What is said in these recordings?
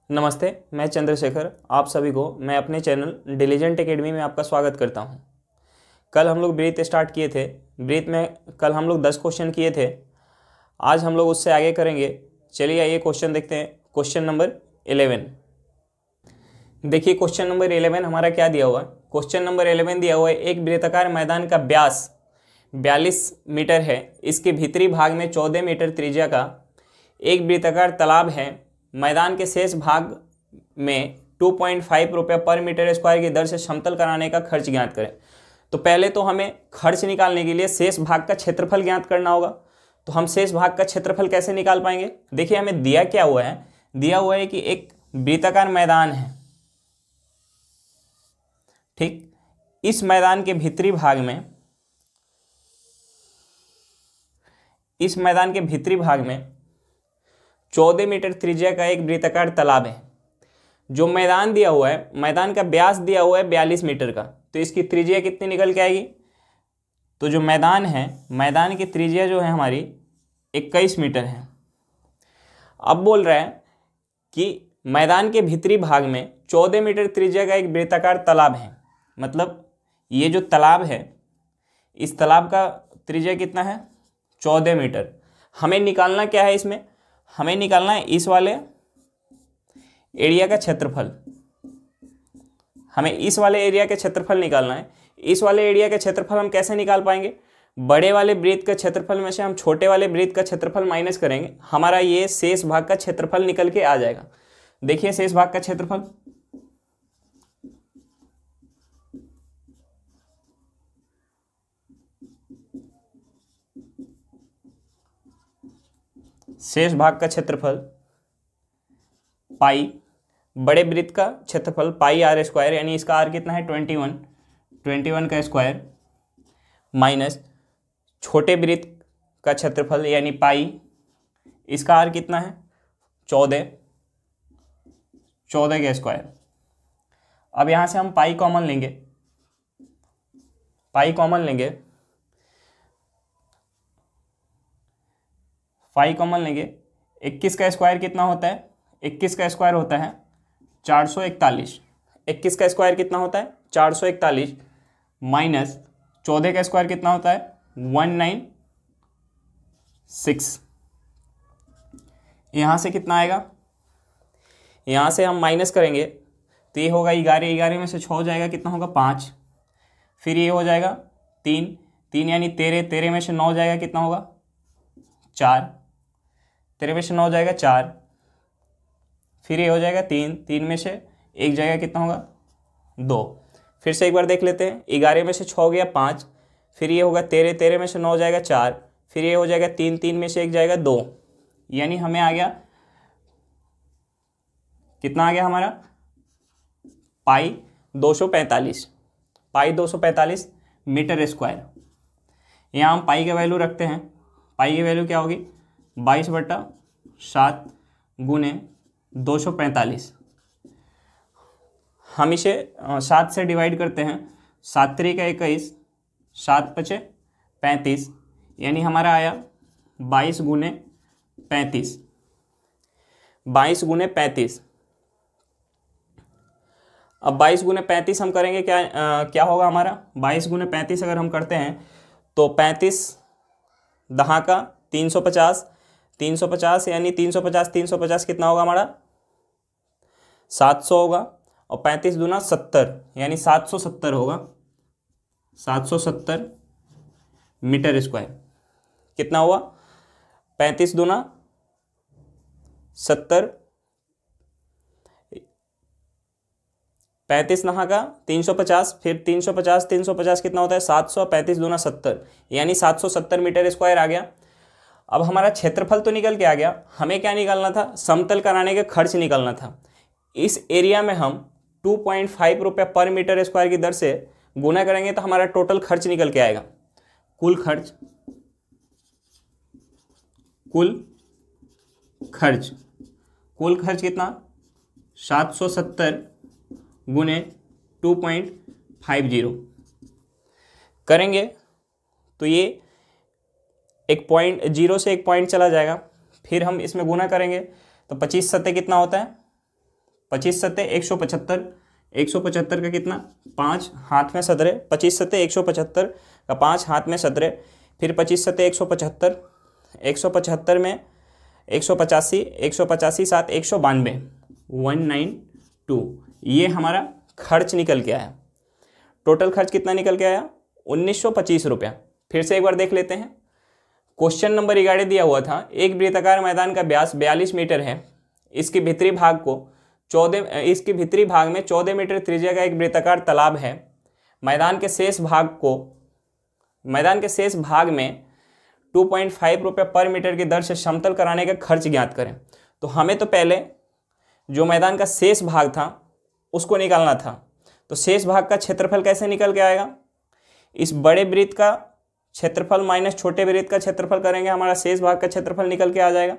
नमस्ते, मैं चंद्रशेखर। आप सभी को मैं अपने चैनल डिलीजेंट एकेडमी में आपका स्वागत करता हूं। कल हम लोग ब्रीथ स्टार्ट किए थे। ब्रीथ में कल हम लोग 10 क्वेश्चन किए थे। आज हम लोग उससे आगे करेंगे। चलिए आइए क्वेश्चन देखते हैं। Question number 11। देखिए क्वेश्चन नंबर 11 हमारा क्या दिया हुआ है। क्वेश्चन नंबर 11 दिया हुआ है, एक वृत्ताकार मैदान का व्यास 42 मीटर है। इसके भीतरी भाग में 14 मीटर त्रिज्या का एक वृत्ताकार तालाब है। मैदान के शेष भाग में 2.5 रुपये पर मीटर स्क्वायर की दर से समतल कराने का खर्च ज्ञात करें। तो पहले तो हमें खर्च निकालने के लिए शेष भाग का क्षेत्रफल ज्ञात करना होगा। तो हम शेष भाग का क्षेत्रफल कैसे निकाल पाएंगे। देखिए हमें दिया क्या हुआ है, दिया हुआ है कि एक वृत्ताकार मैदान है, ठीक। इस मैदान के भीतरी भाग में, इस मैदान के भीतरी भाग में 14 मीटर त्रिज्या का एक वृत्ताकार तालाब है। जो मैदान दिया हुआ है, मैदान का व्यास दिया हुआ है 42 मीटर का, तो इसकी त्रिज्या कितनी निकल के आएगी। तो जो मैदान है, मैदान की त्रिज्या जो है हमारी 21 मीटर है। अब बोल रहा है कि मैदान के भीतरी भाग में 14 मीटर त्रिज्या का एक वृत्ताकार तालाब है। मतलब ये जो तालाब है, इस तालाब का त्रिज्या कितना है, 14 मीटर। हमें निकालना क्या है इसमें, हमें निकालना है इस वाले एरिया का क्षेत्रफल। हमें इस वाले एरिया का क्षेत्रफल निकालना है। इस वाले एरिया का क्षेत्रफल हम कैसे निकाल पाएंगे, बड़े वाले वृत्त का क्षेत्रफल में से हम छोटे वाले वृत्त का क्षेत्रफल माइनस करेंगे, हमारा ये शेष भाग का क्षेत्रफल निकल के आ जाएगा। देखिए शेष भाग का क्षेत्रफल, शेष भाग का क्षेत्रफल पाई, बड़े वृत्त का क्षेत्रफल पाई आर स्क्वायर, यानी इसका आर कितना है 21 का स्क्वायर, माइनस छोटे वृत्त का क्षेत्रफल यानी पाई, इसका आर कितना है 14 का स्क्वायर। अब यहाँ से हम पाई कॉमन लेंगे, पाई कॉमन लेंगे, पाई कॉमन लेंगे। 21 का स्क्वायर कितना होता है, 21 का स्क्वायर होता है 441। 21 का स्क्वायर कितना होता है 441, माइनस 14 का स्क्वायर कितना होता है 196। यहाँ से कितना आएगा, यहाँ से हम माइनस करेंगे तो ये होगा 11 में से 6 हो जाएगा, कितना होगा 5। फिर ये हो जाएगा 3 यानी 13 में से 9 जाएगा, कितना होगा 4। 13 में से 9 जाएगा 4। फिर ये हो जाएगा 3 में से 1 जाएगा, कितना होगा 2। फिर से एक बार देख लेते हैं, 11 में से 6 हो गया 5। फिर ये होगा 13 में से 9 जाएगा 4। फिर ये हो जाएगा 3 में से 1 जाएगा 2, यानी हमें आ गया, कितना आ गया हमारा पाई 245 मीटर स्क्वायर। यहाँ हम पाई का वैल्यू रखते हैं। पाई की वैल्यू क्या होगी 22/7 गुने 245। हम इसे 7 से डिवाइड करते हैं, 7 3 का 21, 7 5 35, यानी हमारा आया 22 गुने 35। 22 गुने 35। अब 22 गुने 35 हम करेंगे क्या होगा हमारा, 22 गुने 35 अगर हम करते हैं तो 35 दहा का 350 यानी 350 कितना होगा हमारा 700 होगा। और 35 दूना 70 यानी 770 होगा, 770 मीटर स्क्वायर। कितना हुआ 35 दूना 70, 35 नहा का 350, फिर 350 कितना होता है 700, 35 दूना 70 यानी 770 मीटर स्क्वायर आ गया। अब हमारा क्षेत्रफल तो निकल के आ गया, हमें क्या निकालना था, समतल कराने का खर्च निकालना था। इस एरिया में हम 2.5 रुपये पर मीटर स्क्वायर की दर से गुना करेंगे तो हमारा टोटल खर्च निकल के आएगा। कुल खर्च कितना 770 गुने 2.50 करेंगे तो ये एक पॉइंट, जीरो से एक पॉइंट चला जाएगा। फिर हम इसमें गुना करेंगे तो 25 सत्ते कितना होता है 25 सत्ते 175, 175 का कितना 5 हाथ में 17, 25 सत्ते 175 का 5 हाथ में 17, फिर 25 सत्ते 175, 175 में 185, 185 सात 192, 192, ये हमारा खर्च निकल के आया। टोटल खर्च कितना निकल के आया 1925 रुपया। फिर से एक बार देख लेते हैं। क्वेश्चन नंबर 11 दिया हुआ था, एक वृत्ताकार मैदान का व्यास 42 मीटर है, इसके भीतरी भाग में 14 मीटर त्रिज्या का एक वृत्ताकार तालाब है। मैदान के शेष भाग में 2.5 रुपये पर मीटर की दर से समतल कराने का खर्च ज्ञात करें। तो हमें तो पहले जो मैदान का शेष भाग था उसको निकालना था। तो शेष भाग का क्षेत्रफल कैसे निकल के आएगा, इस बड़े वृत्त का क्षेत्रफल माइनस छोटे वृत्त का क्षेत्रफल करेंगे, हमारा शेष भाग का क्षेत्रफल निकल के आ जाएगा।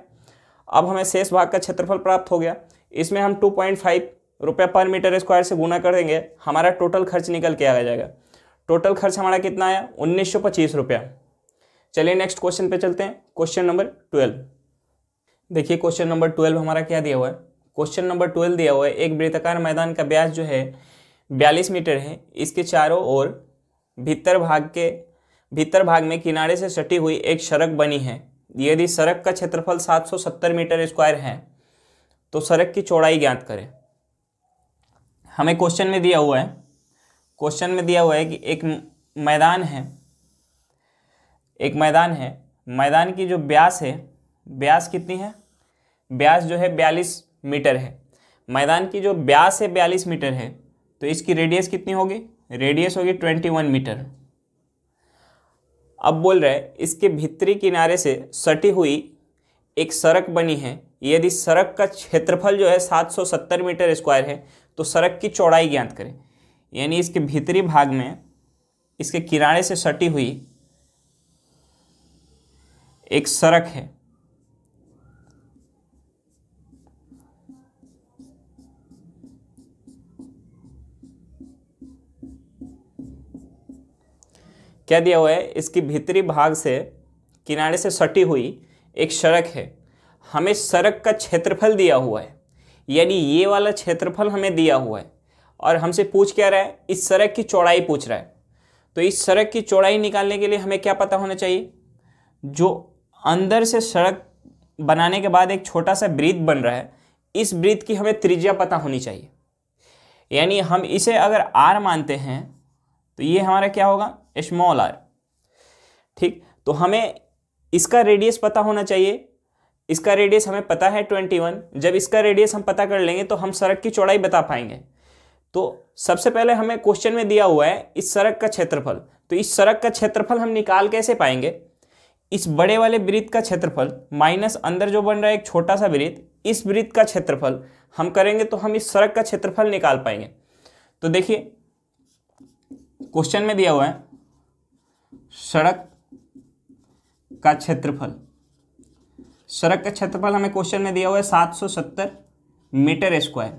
अब हमें शेष भाग का क्षेत्रफल प्राप्त हो गया, इसमें हम 2.5 रुपये पर मीटर स्क्वायर से गुना कर देंगे, हमारा टोटल खर्च निकल के आ जाएगा। टोटल खर्च हमारा कितना आया 1925 रुपया। चलिए नेक्स्ट क्वेश्चन पे चलते हैं। क्वेश्चन नंबर 12 देखिए, क्वेश्चन नंबर 12 हमारा क्या दिया हुआ है। क्वेश्चन नंबर 12 दिया हुआ है, एक वृत्ताकार मैदान का व्यास जो है 42 मीटर है, इसके चारों ओर भीतर भाग में किनारे से सटी हुई एक सड़क बनी है। यदि सड़क का क्षेत्रफल 770 मीटर स्क्वायर है तो सड़क की चौड़ाई ज्ञात करें। हमें क्वेश्चन में दिया हुआ है कि एक मैदान है, मैदान की जो व्यास है, व्यास कितनी है, व्यास जो है 42 मीटर है। मैदान की जो व्यास है 42 मीटर है, तो इसकी रेडियस कितनी होगी, रेडियस होगी 21 मीटर। अब बोल रहे हैं इसके भीतरी किनारे से सटी हुई एक सड़क बनी है। यदि सड़क का क्षेत्रफल जो है 770 मीटर स्क्वायर है तो सड़क की चौड़ाई ज्ञात करें। यानी इसके भीतरी भाग में इसके किनारे से सटी हुई एक सड़क है, क्या दिया हुआ है, इसकी भीतरी भाग से किनारे से सटी हुई एक सड़क है। हमें सड़क का क्षेत्रफल दिया हुआ है, यानी ये वाला क्षेत्रफल हमें दिया हुआ है, और हमसे पूछ क्या रहा है, इस सड़क की चौड़ाई पूछ रहा है। तो इस सड़क की चौड़ाई निकालने के लिए हमें क्या पता होना चाहिए, जो अंदर से सड़क बनाने के बाद एक छोटा सा वृत्त बन रहा है, इस वृत्त की हमें त्रिज्या पता होनी चाहिए। यानी हम इसे अगर r मानते हैं तो ये हमारा क्या होगा, स्मॉल r। ठीक, तो हमें इसका रेडियस पता होना चाहिए। इसका रेडियस हमें पता है 21। जब इसका रेडियस हम पता कर लेंगे तो हम सड़क की चौड़ाई बता पाएंगे। तो सबसे पहले हमें क्वेश्चन में दिया हुआ है इस सड़क का क्षेत्रफल, तो इस सड़क का क्षेत्रफल हम निकाल कैसे पाएंगे, इस बड़े वाले वृत्त का क्षेत्रफल माइनस अंदर जो बन रहा है एक छोटा सा वृत्त, इस वृत्त का क्षेत्रफल हम करेंगे तो हम इस सड़क का क्षेत्रफल निकाल पाएंगे। तो देखिए क्वेश्चन में दिया हुआ है सड़क का क्षेत्रफल, सड़क का क्षेत्रफल हमें क्वेश्चन में दिया हुआ है 770 मीटर स्क्वायर,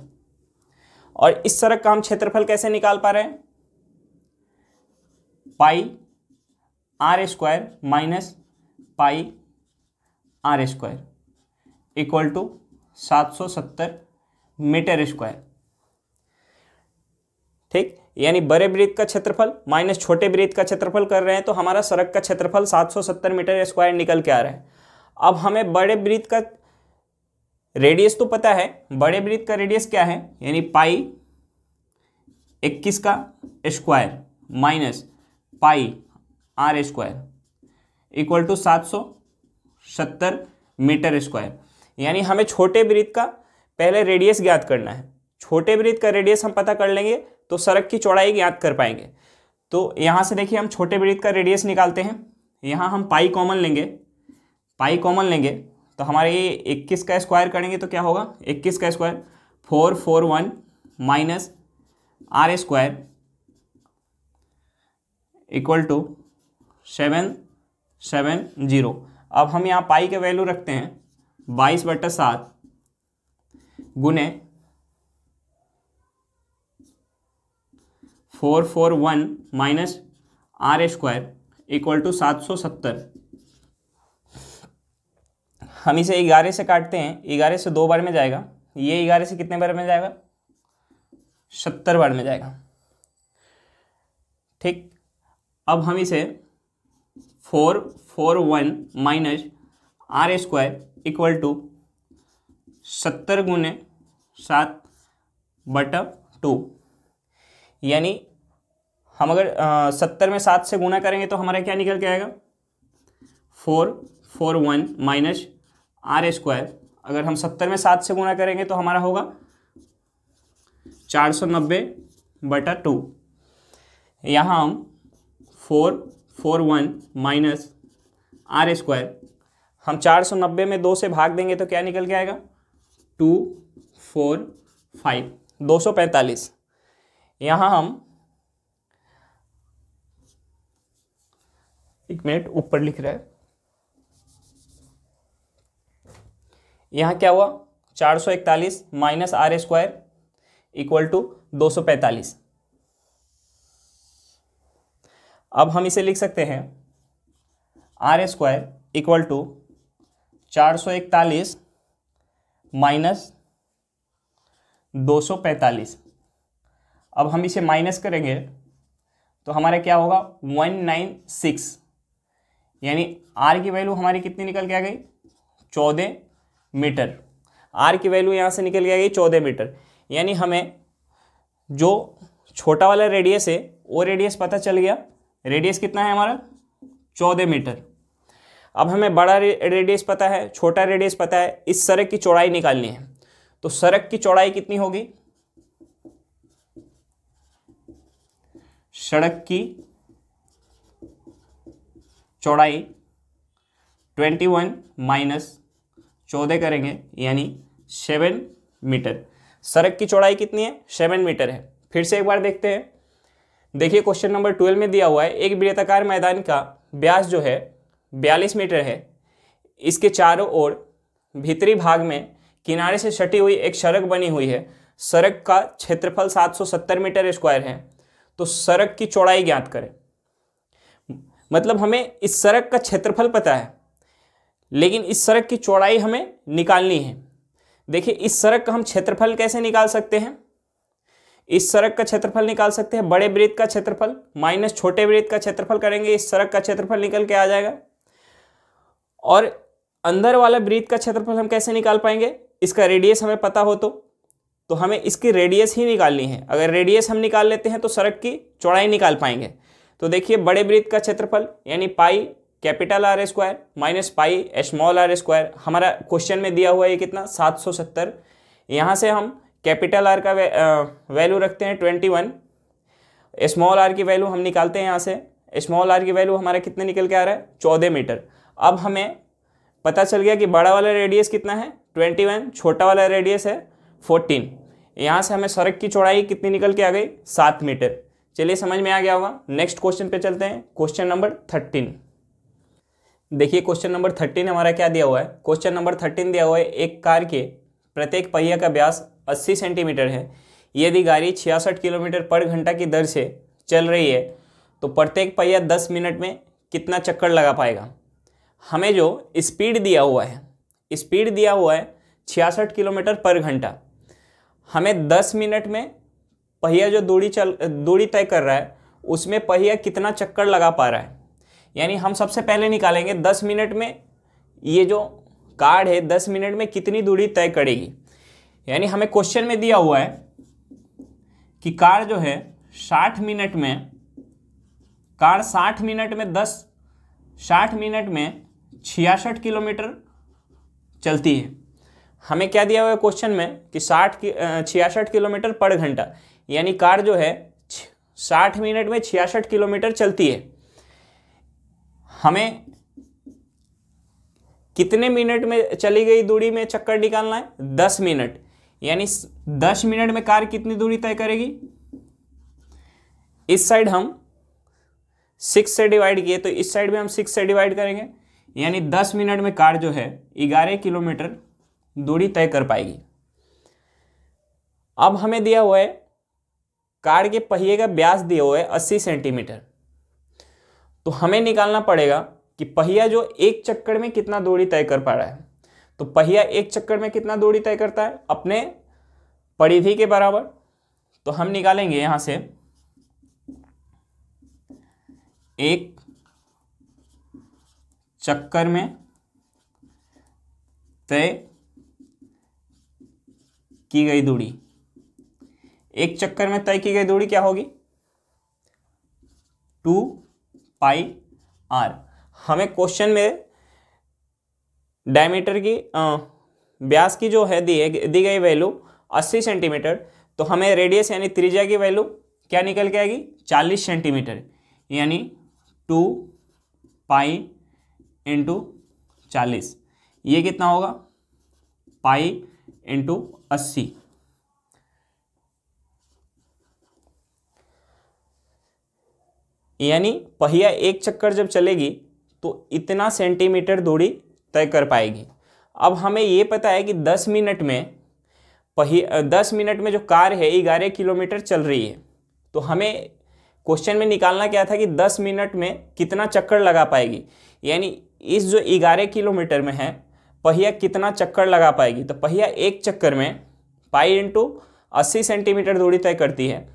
और इस सड़क का हम क्षेत्रफल कैसे निकाल पा रहे हैं, pi r square minus pi r square equal to 770 metre square. ठीक, यानी बड़े वृत्त का क्षेत्रफल माइनस छोटे वृत्त का क्षेत्रफल कर रहे हैं, तो हमारा सड़क का क्षेत्रफल 770 मीटर स्क्वायर निकल के आ रहा है। अब हमें बड़े वृत्त का रेडियस तो पता है, बड़े वृत्त का रेडियस क्या है, यानी पाई 21 का square minus pi r square equal to 770 metre square. यानी हमें छोटे वृत्त का पहले रेडियस ज्ञात करना है। छोटे वृत्त का रेडियस हम पता कर लेंगे तो सड़क की चौड़ाई ज्ञात कर पाएंगे। तो यहाँ से देखिए हम छोटे वृत्त का रेडियस निकालते हैं। यहाँ हम पाई कॉमन लेंगे तो हमारे ये 21 का स्क्वायर करेंगे तो क्या होगा, 21 का square 441 minus r square equal to 770। अब हम यहाँ पाई के वैल्यू रखते हैं 22/7 गुने 441 minus r square equal to 770। हम इसे 11 से काटते हैं, 11 से 2 बार में जाएगा ये 11 से कितने बार में जाएगा, 70 बार में जाएगा। ठीक, अब हम इसे 441 minus R square equal to 70 गुने 7/2, यानी हम अगर 70 में 7 से गुना करेंगे तो हमारा क्या निकल के आएगा, 441 माइनस आर स्क्वायर। अगर हम 70 में 7 से गुना करेंगे तो हमारा होगा 490/2। यहाँ हम 441 माइनस आर स्क्वायर हम 490 में 2 से भाग देंगे तो क्या निकल के आएगा, 245, 245। यहाँ हम, एक मिनट, ऊपर लिख रहा है, यहाँ क्या हुआ, 441 minus R square equal to 245। अब हम इसे लिख सकते हैं R square equal to 441 minus 245। अब हम इसे माइनस करेंगे तो हमारा क्या होगा, 196, यानी आर की वैल्यू हमारी कितनी निकल के आ गई, 14 मीटर। आर की वैल्यू यहाँ से निकल के आ गई 14 मीटर, यानी हमें जो छोटा वाला रेडियस है वो रेडियस पता चल गया। रेडियस कितना है हमारा, 14 मीटर। अब हमें बड़ा रेडियस पता है, छोटा रेडियस पता है, इस सड़क की चौड़ाई निकालनी है। तो सड़क की चौड़ाई कितनी होगी, सड़क की चौड़ाई 21 माइनस 14 करेंगे यानी 7 मीटर। सड़क की चौड़ाई कितनी है, 7 मीटर है। फिर से एक बार देखते हैं। देखिए क्वेश्चन नंबर 12 में दिया हुआ है, एक वृत्ताकार मैदान का व्यास जो है 42 मीटर है। इसके चारों ओर भीतरी भाग में किनारे से सटी हुई एक सड़क बनी हुई है। सड़क का क्षेत्रफल 770 मीटर स्क्वायर है। तो सड़क की चौड़ाई ज्ञात करें। मतलब हमें इस सड़क का क्षेत्रफल पता है, लेकिन इस सड़क की चौड़ाई हमें निकालनी है। देखिए इस सड़क का हम क्षेत्रफल कैसे निकाल सकते हैं, इस सड़क का क्षेत्रफल निकाल सकते हैं बड़े वृत्त का क्षेत्रफल माइनस छोटे वृत्त का क्षेत्रफल करेंगे, इस सड़क का क्षेत्रफल निकल के आ जाएगा। और अंदर वाला वृत्त का क्षेत्रफल हम कैसे निकाल पाएंगे, इसका रेडियस हमें पता हो तो हमें इसकी रेडियस ही निकालनी है। अगर रेडियस हम निकाल लेते हैं तो सड़क की चौड़ाई निकाल पाएंगे। तो देखिए बड़े वृत्त का क्षेत्रफल यानी pi capital R square minus pi small R square, हमारा क्वेश्चन में दिया हुआ है कितना, 770। यहाँ से हम कैपिटल आर का वैल्यू रखते हैं 21, स्मॉल आर की वैल्यू हम निकालते हैं यहाँ से। स्मॉल आर की वैल्यू हमारा कितने निकल के आ रहा है, 14 मीटर। अब हमें पता चल गया कि बड़ा वाला रेडियस कितना है 21, छोटा वाला रेडियस है 14। यहाँ से हमें सड़क की चौड़ाई कितनी निकल के आ गई, 7 मीटर। चलिए समझ में आ गया होगा। नेक्स्ट क्वेश्चन पे चलते हैं, क्वेश्चन नंबर 13। देखिए क्वेश्चन नंबर 13 हमारा क्या दिया हुआ है। क्वेश्चन नंबर 13 दिया हुआ है, एक कार के प्रत्येक पहिया का व्यास 80 सेंटीमीटर है। यदि गाड़ी 66 किलोमीटर पर घंटा की दर से चल रही है तो प्रत्येक पहिया 10 मिनट में कितना चक्कर लगा पाएगा। हमें जो स्पीड दिया हुआ है, स्पीड दिया हुआ है 66 किलोमीटर पर घंटा। हमें 10 मिनट में पहिया जो दूरी तय कर रहा है उसमें पहिया कितना चक्कर लगा पा रहा है। यानी हम सबसे पहले निकालेंगे 10 मिनट में ये जो कार है 10 मिनट में कितनी दूरी तय करेगी। यानी हमें क्वेश्चन में दिया हुआ है कि कार जो है 60 मिनट में 66 किलोमीटर चलती है। हमें क्या दिया हुआ है क्वेश्चन में कि 66 किलोमीटर पर घंटा, यानी कार जो है 60 मिनट में 66 किलोमीटर चलती है। हमें कितने मिनट में चली गई दूरी में चक्कर निकालना है, 10 मिनट। यानी 10 मिनट में कार कितनी दूरी तय करेगी। इस साइड हम 6 से डिवाइड किए तो इस साइड भी हम 6 से डिवाइड करेंगे, यानी 10 मिनट में कार जो है 11 किलोमीटर दूरी तय कर पाएगी। अब हमें दिया हुआ है कार के पहिए का व्यास दिया हुआ है 80 सेंटीमीटर। तो हमें निकालना पड़ेगा कि पहिया जो एक चक्कर में कितना दूरी तय कर पा रहा है। तो पहिया एक चक्कर में कितना दूरी तय करता है? अपने परिधि के बराबर। तो हम निकालेंगे यहां से एक चक्कर में तय की गई दूरी, एक चक्कर में तय की गई दूरी क्या होगी? 2πr। हमें क्वेश्चन में डायमीटर की व्यास की जो है दी गई वैल्यू 80 सेंटीमीटर, तो हमें रेडियस यानी त्रिज्या की वैल्यू क्या निकल के आएगी? 40 सेंटीमीटर, यानी 2π × 40, ये कितना होगा? पाई × 80। यानी पहिया एक चक्कर जब चलेगी तो इतना सेंटीमीटर दूरी तय कर पाएगी। अब हमें ये पता है कि 10 मिनट में 10 मिनट में जो कार है 11 किलोमीटर चल रही है। तो हमें क्वेश्चन में निकालना क्या था कि 10 मिनट में कितना चक्कर लगा पाएगी, यानी इस जो 11 किलोमीटर में है पहिया कितना चक्कर लगा पाएगी। तो पहिया एक चक्कर में पाई × 80 सेंटीमीटर दूरी तय करती है,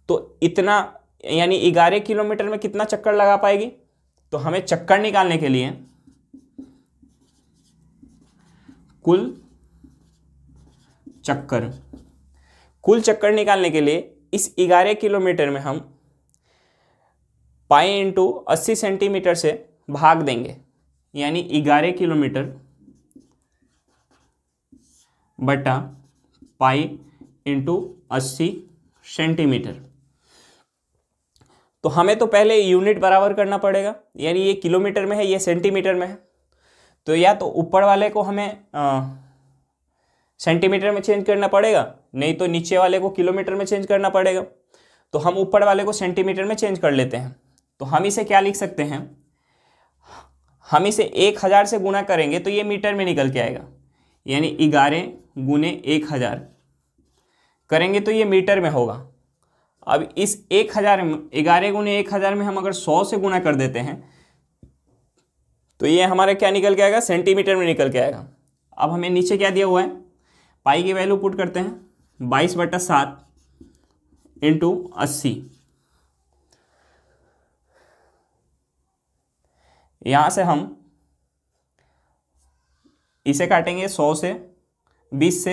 तो इतना यानी 11 किलोमीटर में कितना चक्कर लगा पाएगी। तो हमें चक्कर निकालने के लिए कुल चक्कर निकालने के लिए इस 11 किलोमीटर में हम पाई × 80 सेंटीमीटर से भाग देंगे, यानी 11 किलोमीटर बटा पाई × 80 सेंटीमीटर। तो हमें तो पहले यूनिट बराबर करना पड़ेगा, यानी ये किलोमीटर में है, ये सेंटीमीटर में है। तो या तो ऊपर वाले को हमें सेंटीमीटर में चेंज करना पड़ेगा, नहीं तो नीचे वाले को किलोमीटर में चेंज करना पड़ेगा। तो हम ऊपर वाले को सेंटीमीटर में चेंज कर लेते हैं। तो हम इसे क्या लिख सकते हैं? हम इसे 1000 से गुना करेंगे तो ये मीटर में निकल के आएगा, यानी 11 × 1000 करेंगे तो ये मीटर में होगा। अब इस 11 × 1000 में हम अगर 100 से गुना कर देते हैं तो ये हमारा क्या निकल के आएगा? सेंटीमीटर में निकल के आएगा। अब हमें नीचे क्या दिया हुआ है? पाई की वैल्यू पुट करते हैं, 22/7 × 80। यहाँ से हम इसे काटेंगे 100 से 20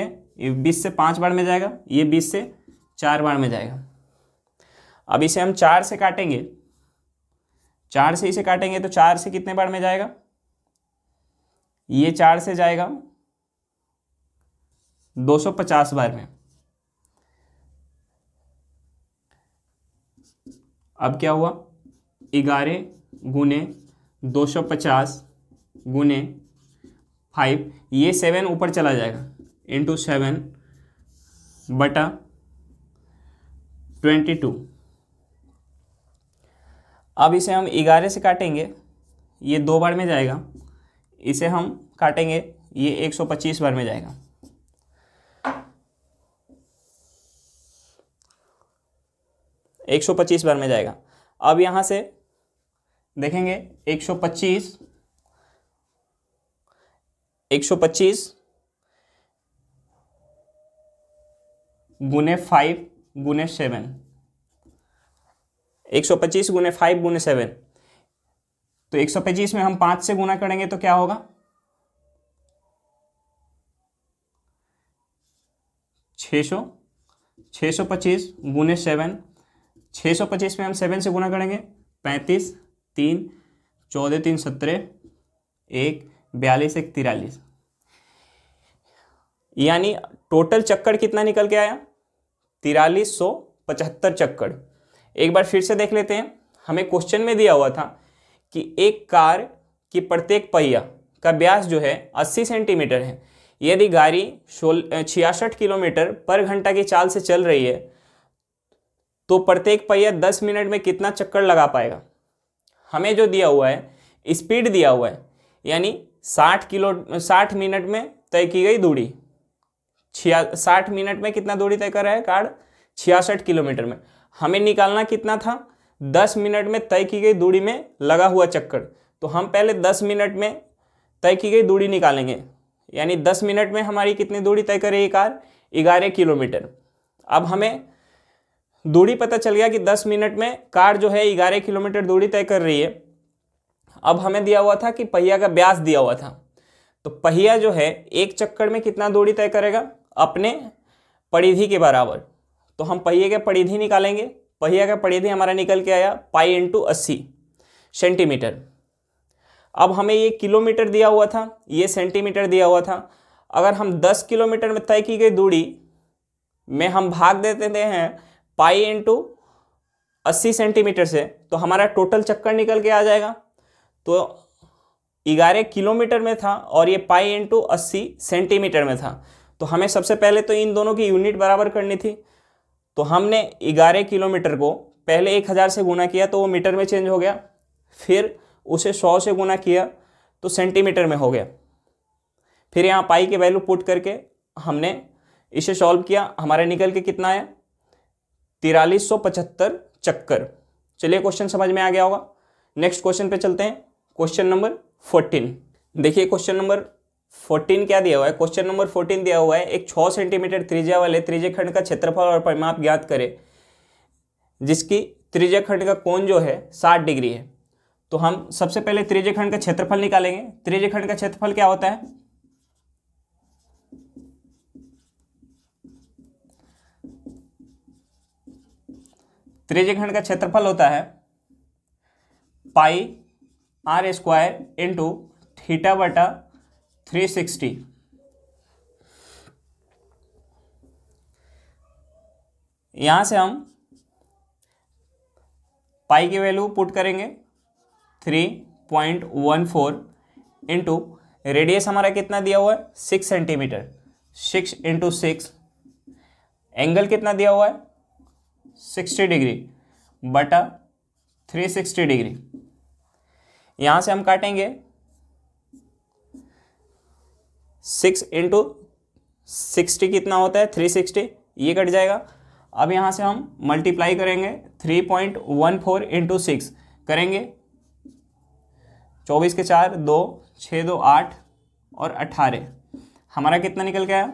से 5 बार में जाएगा, ये 20 से 4 बार में जाएगा। अब इसे हम 4 से काटेंगे, 4 से इसे काटेंगे तो 4 से कितने बार में जाएगा? ये 4 से जाएगा 250 बार में। अब क्या हुआ? 11 × 250 × 5, ये 7 ऊपर चला जाएगा, × 7/22। अब इसे हम 11 से काटेंगे, ये 2 बार में जाएगा, इसे हम काटेंगे, ये 125 बार में जाएगा। $125 बार में जाएगा। अब यहाँ से देखेंगे 125 × 5 × 7, 125 × 5 × 7। तो 125 में हम 5 से गुना करेंगे तो क्या होगा? 600, 625 × 7, 625 में हम 7 से गुना करेंगे 35, 3, 14, 3, 17, 1, 42, 1, 43। यानी टोटल चक्कर कितना निकल के आया? 4375 चक्कर। एक बार फिर से देख लेते हैं। हमें क्वेश्चन में दिया हुआ था कि एक कार की प्रत्येक पहिया का व्यास जो है 80 सेंटीमीटर है। यदि गाड़ी 66 किलोमीटर पर घंटा की चाल से चल रही है तो प्रत्येक पहिया 10 मिनट में कितना चक्कर लगा पाएगा। हमें जो दिया हुआ है स्पीड दिया हुआ है, यानी 60 मिनट में तय की गई दूरी, 60 मिनट में कितना दूरी तय कर रहा है कार? 66 किलोमीटर में। हमें निकालना कितना था? 10 मिनट में तय की गई दूरी में लगा हुआ चक्कर। तो हम पहले 10 मिनट में तय की गई दूरी निकालेंगे, यानी 10 मिनट में हमारी कितनी दूरी तय कर रही है कार, 11 किलोमीटर। अब हमें दूरी पता चल गया कि 10 मिनट में कार जो है 11 किलोमीटर दूरी तय कर रही है। अब हमें दिया हुआ था कि पहिया का व्यास दिया हुआ था, तो पहिया जो है एक चक्कर में कितना दूरी तय करेगा, अपने परिधि के बराबर। तो हम पहिए का परिधि निकालेंगे। पहिया का परिधि हमारा निकल के आया पाई इंटू 80 सेंटीमीटर। अब हमें ये किलोमीटर दिया हुआ था, ये सेंटीमीटर दिया हुआ था। अगर हम 10 किलोमीटर में तय की गई दूरी में हम भाग देते हैं पाई इंटू 80 सेंटीमीटर से, तो हमारा टोटल चक्कर निकल के आ जाएगा। तो 11 किलोमीटर में था और ये पाई इंटू 80 सेंटीमीटर में था। तो हमें सबसे पहले तो इन दोनों की यूनिट बराबर करनी थी। तो हमने 11 किलोमीटर को पहले 1000 से गुना किया तो वो मीटर में चेंज हो गया, फिर उसे 100 से गुना किया तो सेंटीमीटर में हो गया। फिर यहाँ पाई के वैल्यू पुट करके हमने इसे सॉल्व किया, हमारे निकल के कितना आया 4375 चक्कर। चलिए क्वेश्चन समझ में आ गया होगा। नेक्स्ट क्वेश्चन पे चलते हैं, क्वेश्चन नंबर 14। देखिए क्वेश्चन नंबर 14 क्या दिया हुआ है। क्वेश्चन नंबर 14 दिया हुआ है एक 6 सेंटीमीटर त्रिज्या वाले त्रिज्यखंड का क्षेत्रफल और परिमाप ज्ञात करें, जिसकी त्रिज्यखंड का कोण जो है 60 डिग्री है। तो हम सबसे पहले त्रिज्यखंड का क्षेत्रफल निकालेंगे। त्रिज्यखंड का क्षेत्रफल क्या होता है, त्रिज्यखंड का क्षेत्रफल होता है pi are square into theta बटा 360। यहां से हम पाई की वैल्यू पुट करेंगे 3.14 इंटू रेडियस हमारा कितना दिया हुआ है 6 सेंटीमीटर, 6 इंटू 6, एंगल कितना दिया हुआ है 60 डिग्री बटा 360 डिग्री। यहां से हम काटेंगे 6 इंटू 60 कितना होता है 360, ये कट जाएगा। अब यहां से हम मल्टीप्लाई करेंगे 3.14 इंटू 6 करेंगे, 24 के 4 2, 6 2 8 और 18, हमारा कितना निकल के आया,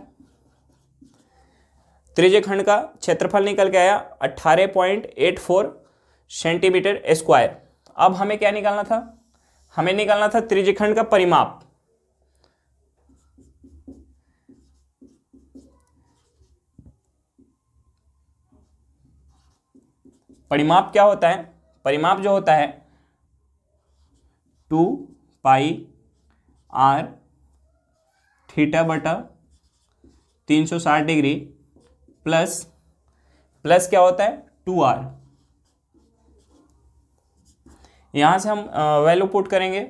त्रिज्यखंड का क्षेत्रफल निकल के आया 18.84 सेंटीमीटर स्क्वायर। अब हमें क्या निकालना था, हमें निकालना था त्रिज्यखंड का परिमाप। परिमाप क्या होता है, परिमाप जो होता है 2 पाई आर थीटा बटा 360 डिग्री प्लस क्या होता है 2r। यहां से हम वैल्यू पुट करेंगे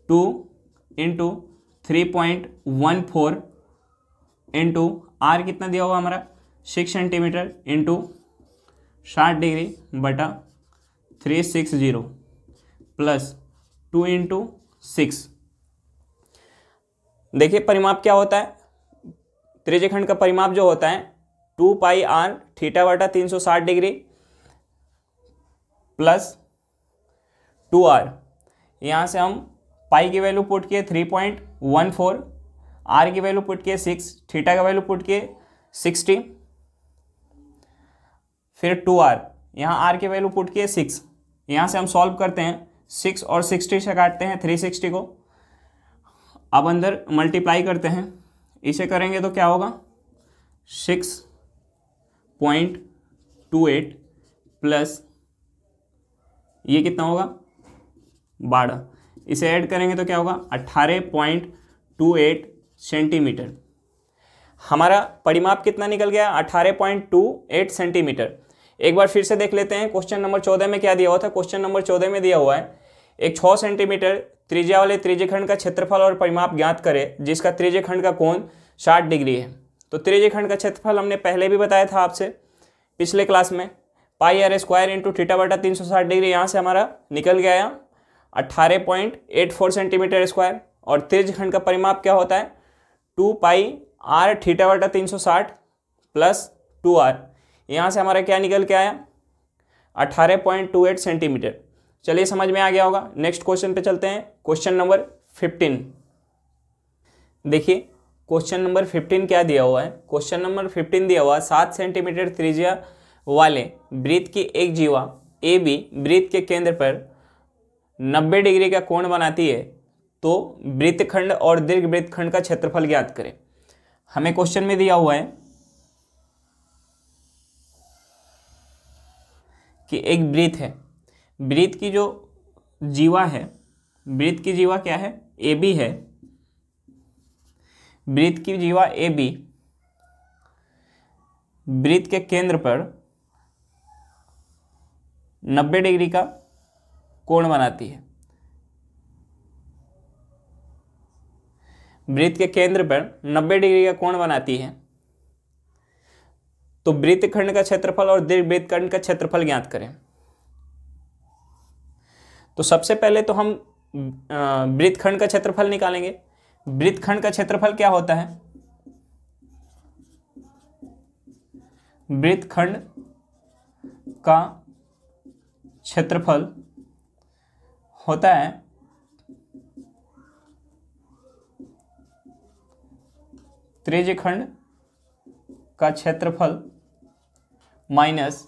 2 इंटू 3.14 इंटू आर कितना दिया हुआ हमारा 6 सेंटीमीटर इंटू 60 डिग्री बटा 360 प्लस 2 इंटू 6। देखिए परिमाप क्या होता है, त्रिज्यखंड का परिमाप जो होता है 2 पाई आर थीटा बटा 360 डिग्री प्लस 2r। यहाँ से हम पाई की वैल्यू पुट किए 3.14, आर की वैल्यू पुट किए 6, थीटा का वैल्यू पुट किए 60, फिर 2r, यहाँ आर की वैल्यू पुट किए 6। यहाँ से हम सॉल्व करते हैं, 6 और 60 से काटते हैं 360 को। अब अंदर मल्टीप्लाई करते हैं, इसे करेंगे तो क्या होगा 6.28 प्लस ये कितना होगा 12, इसे ऐड करेंगे तो क्या होगा 18.28 सेंटीमीटर। हमारा परिमाप कितना निकल गया 18.28 सेंटीमीटर। एक बार फिर से देख लेते हैं क्वेश्चन नंबर 14 में क्या दिया हुआ था। क्वेश्चन नंबर 14 में दिया हुआ है एक 6 सेंटीमीटर त्रिज्या वाले त्रिज्यखंड का क्षेत्रफल और परिमाप ज्ञात करें, जिसका त्रिज्यखंड का कोण 60 डिग्री है। तो त्रिज्यखंड का क्षेत्रफल हमने पहले भी बताया था आपसे पिछले क्लास में, पाई आर स्क्वायर इंटू थीटा बटा 360 डिग्री। यहाँ से हमारा निकल गया 18.84 सेंटीमीटर स्क्वायर। और त्रिज्यखंड का परिमाप क्या होता है 2 पाई आर थीटा बटा 360 प्लस 2r। यहाँ से हमारा क्या निकल के आया 18.28 सेंटीमीटर। चलिए समझ में आ गया होगा। नेक्स्ट क्वेश्चन पे चलते हैं, क्वेश्चन नंबर 15। देखिए क्वेश्चन नंबर 15 क्या दिया हुआ है। क्वेश्चन नंबर 15 दिया हुआ है 7 सेंटीमीटर त्रिज्या वाले वृत्त की एक जीवा ए बी वृत्त के केंद्र पर 90 डिग्री का कोण बनाती है, तो वृत्तखंड और दीर्घ वृत्तखंड का क्षेत्रफल ज्ञात करें। हमें क्वेश्चन में दिया हुआ है कि एक वृत्त है, वृत्त की जो जीवा है, वृत्त की जीवा क्या है, ए बी है, वृत्त की जीवा ए बी वृत्त के केंद्र पर 90 डिग्री का कोण बनाती है। वृत्त के केंद्र पर 90 डिग्री का कोण बनाती है, तो वृत्तखंड का क्षेत्रफल और दीर्घ वृत्तखंड का क्षेत्रफल ज्ञात करें। तो सबसे पहले तो हम वृत्तखंड का क्षेत्रफल निकालेंगे। वृत्तखंड का क्षेत्रफल क्या होता है, वृत्तखंड का क्षेत्रफल होता है त्रिज्यखंड का क्षेत्रफल माइनस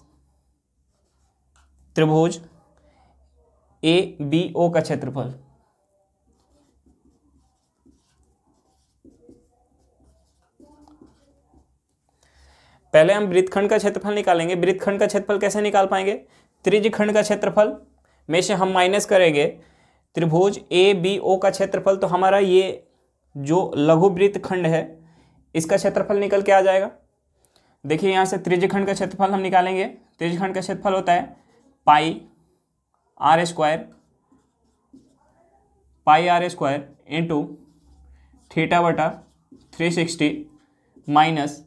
त्रिभुज ए बी ओ का क्षेत्रफल। पहले हम वृत्तखंड का क्षेत्रफल निकालेंगे। वृत्तखंड का क्षेत्रफल कैसे निकाल पाएंगे, त्रिज्यखंड का क्षेत्रफल में से हम माइनस करेंगे त्रिभुज ए बी ओ का क्षेत्रफल, तो हमारा ये जो लघु वृत्तखंड है इसका क्षेत्रफल निकल के आ जाएगा। देखिए यहाँ से त्रिज्यखंड का क्षेत्रफल हम निकालेंगे। त्रिज्यखंड का क्षेत्रफल होता है pi are square into theta बटा 360 minus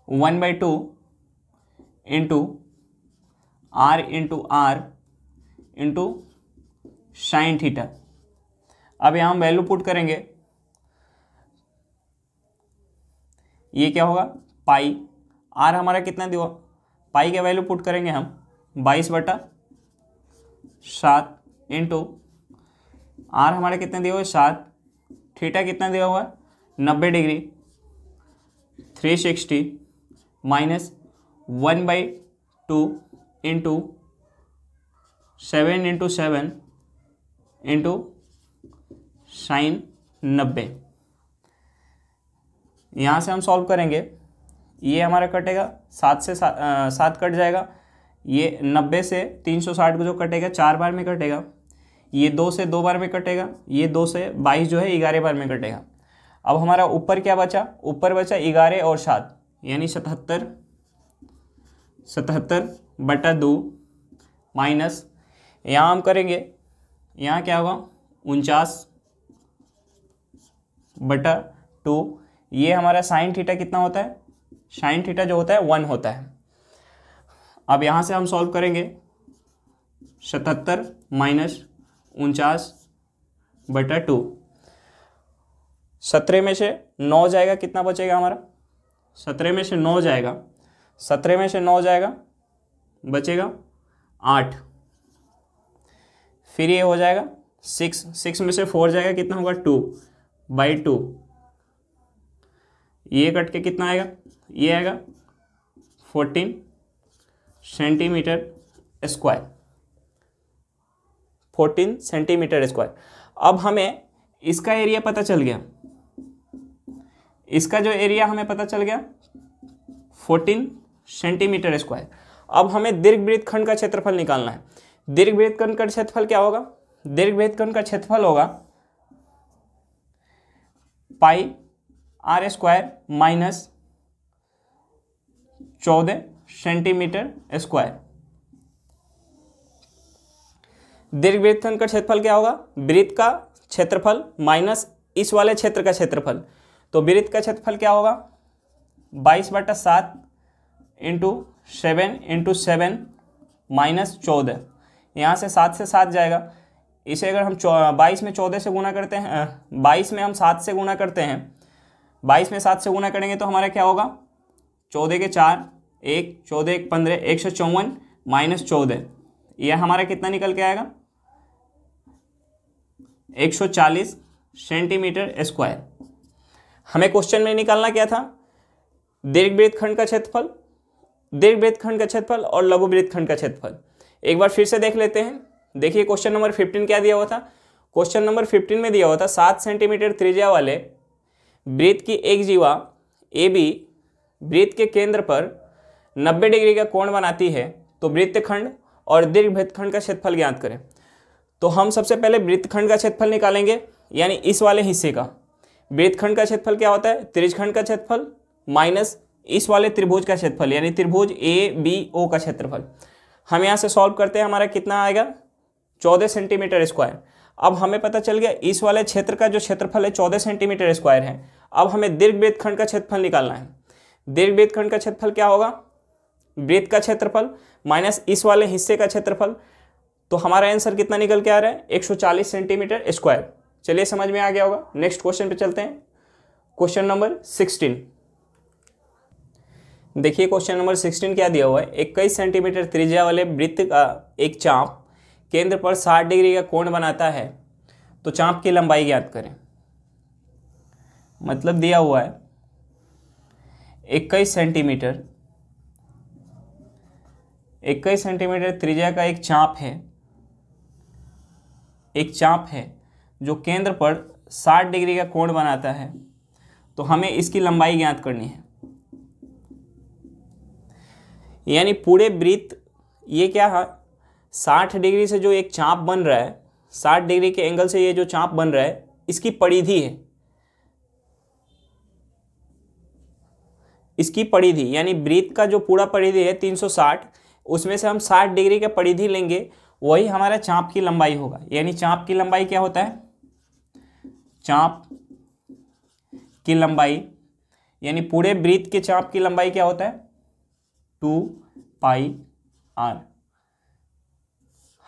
1/2 into R into sine theta. अब यहाँ हम वैल्यू पुट करेंगे, ये क्या होगा, पाई आर हमारा कितना दिया, पाई का वैल्यू पुट करेंगे हम 22/7 इंटू आर हमारा कितना दिया हुआ है 7, थीटा कितना दिया हुआ है 90 degree 360 minus 1/2 into 7 into 7 into sine 90। यहाँ से हम सॉल्व करेंगे, ये हमारा कटेगा 7 से 7 कट जाएगा, ये 90 से 360 को जो कटेगा 4 बार में कटेगा, ये 2 से 2 बार में कटेगा, ये 2 से 22 जो है 11 बार में कटेगा। अब हमारा ऊपर क्या बचा, ऊपर बचा 11 और 7 यानी 77/2 माइनस यहाँ हम करेंगे, यहाँ क्या होगा 49/2। ये हमारा साइन थीटा कितना होता है, साइन थीटा जो होता है 1 होता है। अब यहाँ से हम सॉल्व करेंगे 77 माइनस 49/2, 17 में से 9 जाएगा, कितना बचेगा हमारा, 17 में से 9 जाएगा, 17 में से 9 जाएगा बचेगा 8, फिर ये हो जाएगा 6 में से 4 जाएगा, कितना होगा 2/2, ये कट के कितना आएगा, ये आएगा 14 सेंटीमीटर स्क्वायर, 14 सेंटीमीटर स्क्वायर। अब हमें इसका एरिया पता चल गया, इसका जो एरिया हमें पता चल गया 14 सेंटीमीटर स्क्वायर। अब हमें दीर्घवृत्तखंड का क्षेत्रफल निकालना है। दीर्घवृत्तखंड का क्षेत्रफल क्या होगा, दीर्घवृत्तखंड का क्षेत्रफल होगा pi are square minus 14 centimetre square. दीर्घवृत्तखंड का क्षेत्रफल क्या होगा, वृत्त का क्षेत्रफल माइनस इस वाले क्षेत्र का क्षेत्रफल, तो वृत्त का क्षेत्रफल क्या होगा 22/7 इंटू 7 इंटू 7 माइनस 14, यहाँ से 7 से 7 जाएगा, इसे अगर हम 22 में 14 से गुना करते हैं, 22 में हम 7 से गुना करते हैं, 22 में 7 से गुना करेंगे तो हमारा क्या होगा 14 के 4 1, 14 1 15, 154 -14, यह हमारा कितना निकल के आएगा 140 सेंटीमीटर स्क्वायर। हमें क्वेश्चन में निकालना क्या था, दीर्घ वृत्तखंड का क्षेत्रफल, दीर्घ वृत्तखंड का क्षेत्रफल और लघु वृत्तखंड का क्षेत्रफल। एक बार फिर से देख लेते हैं। देखिए क्वेश्चन नंबर 15 क्या दिया हुआ था। क्वेश्चन नंबर 15 में दिया हुआ था 7 सेंटीमीटर त्रिज्या वाले वृत्त की एक जीवा ए बी वृत्त के केंद्र पर 90 डिग्री का कोण बनाती है, तो वृत्तखंड और दीर्घ वृत्तखंड का क्षेत्रफल ज्ञात करें। तो हम सबसे पहले वृत्तखंड का क्षेत्रफल निकालेंगे, यानी इस वाले हिस्से का। वृत्तखंड का क्षेत्रफल क्या होता है, त्रिज्यखंड का क्षेत्रफल माइनस इस वाले त्रिभुज का क्षेत्रफल, यानी त्रिभुज ए बी ओ का क्षेत्रफल। हम यहाँ से सॉल्व करते हैं, हमारा कितना आएगा 14 सेंटीमीटर स्क्वायर। अब हमें पता चल गया इस वाले क्षेत्र का जो क्षेत्रफल है 14 सेंटीमीटर स्क्वायर है। अब हमें दीर्घ वृत्तखंड का क्षेत्रफल निकालना है। दीर्घ वृत्तखंड का क्षेत्रफल क्या होगा, वृत्त का क्षेत्रफल माइनस इस वाले हिस्से का क्षेत्रफल। तो हमारा आंसर कितना निकल के आ रहा है 140 सेंटीमीटर स्क्वायर। चलिए समझ में आ गया होगा। नेक्स्ट क्वेश्चन पे चलते हैं, क्वेश्चन नंबर 16। देखिए क्वेश्चन नंबर 16 क्या दिया हुआ है। 21 सेंटीमीटर त्रिज्या वाले वृत्त का एक चाप केंद्र पर 60 डिग्री का कोण बनाता है, तो चाप की लंबाई ज्ञात करें। मतलब दिया हुआ है 21 सेंटीमीटर त्रिज्या का एक चाप है जो केंद्र पर 60 डिग्री का कोण बनाता है, तो हमें इसकी लंबाई ज्ञात करनी है। यानी पूरे वृत्त ये क्या है, 60 डिग्री से जो एक चाप बन रहा है, 60 डिग्री के एंगल से ये जो चाप बन रहा है, इसकी परिधि है, इसकी परिधि यानी वृत्त का जो पूरा परिधि है 360, उसमें से हम 60 डिग्री का परिधि लेंगे, वही हमारा चाप की लंबाई होगा। यानी चाप की लंबाई क्या होता है, चाप की लंबाई यानी पूरे वृत्त के चाप की लंबाई क्या होता है 2 पाई आर।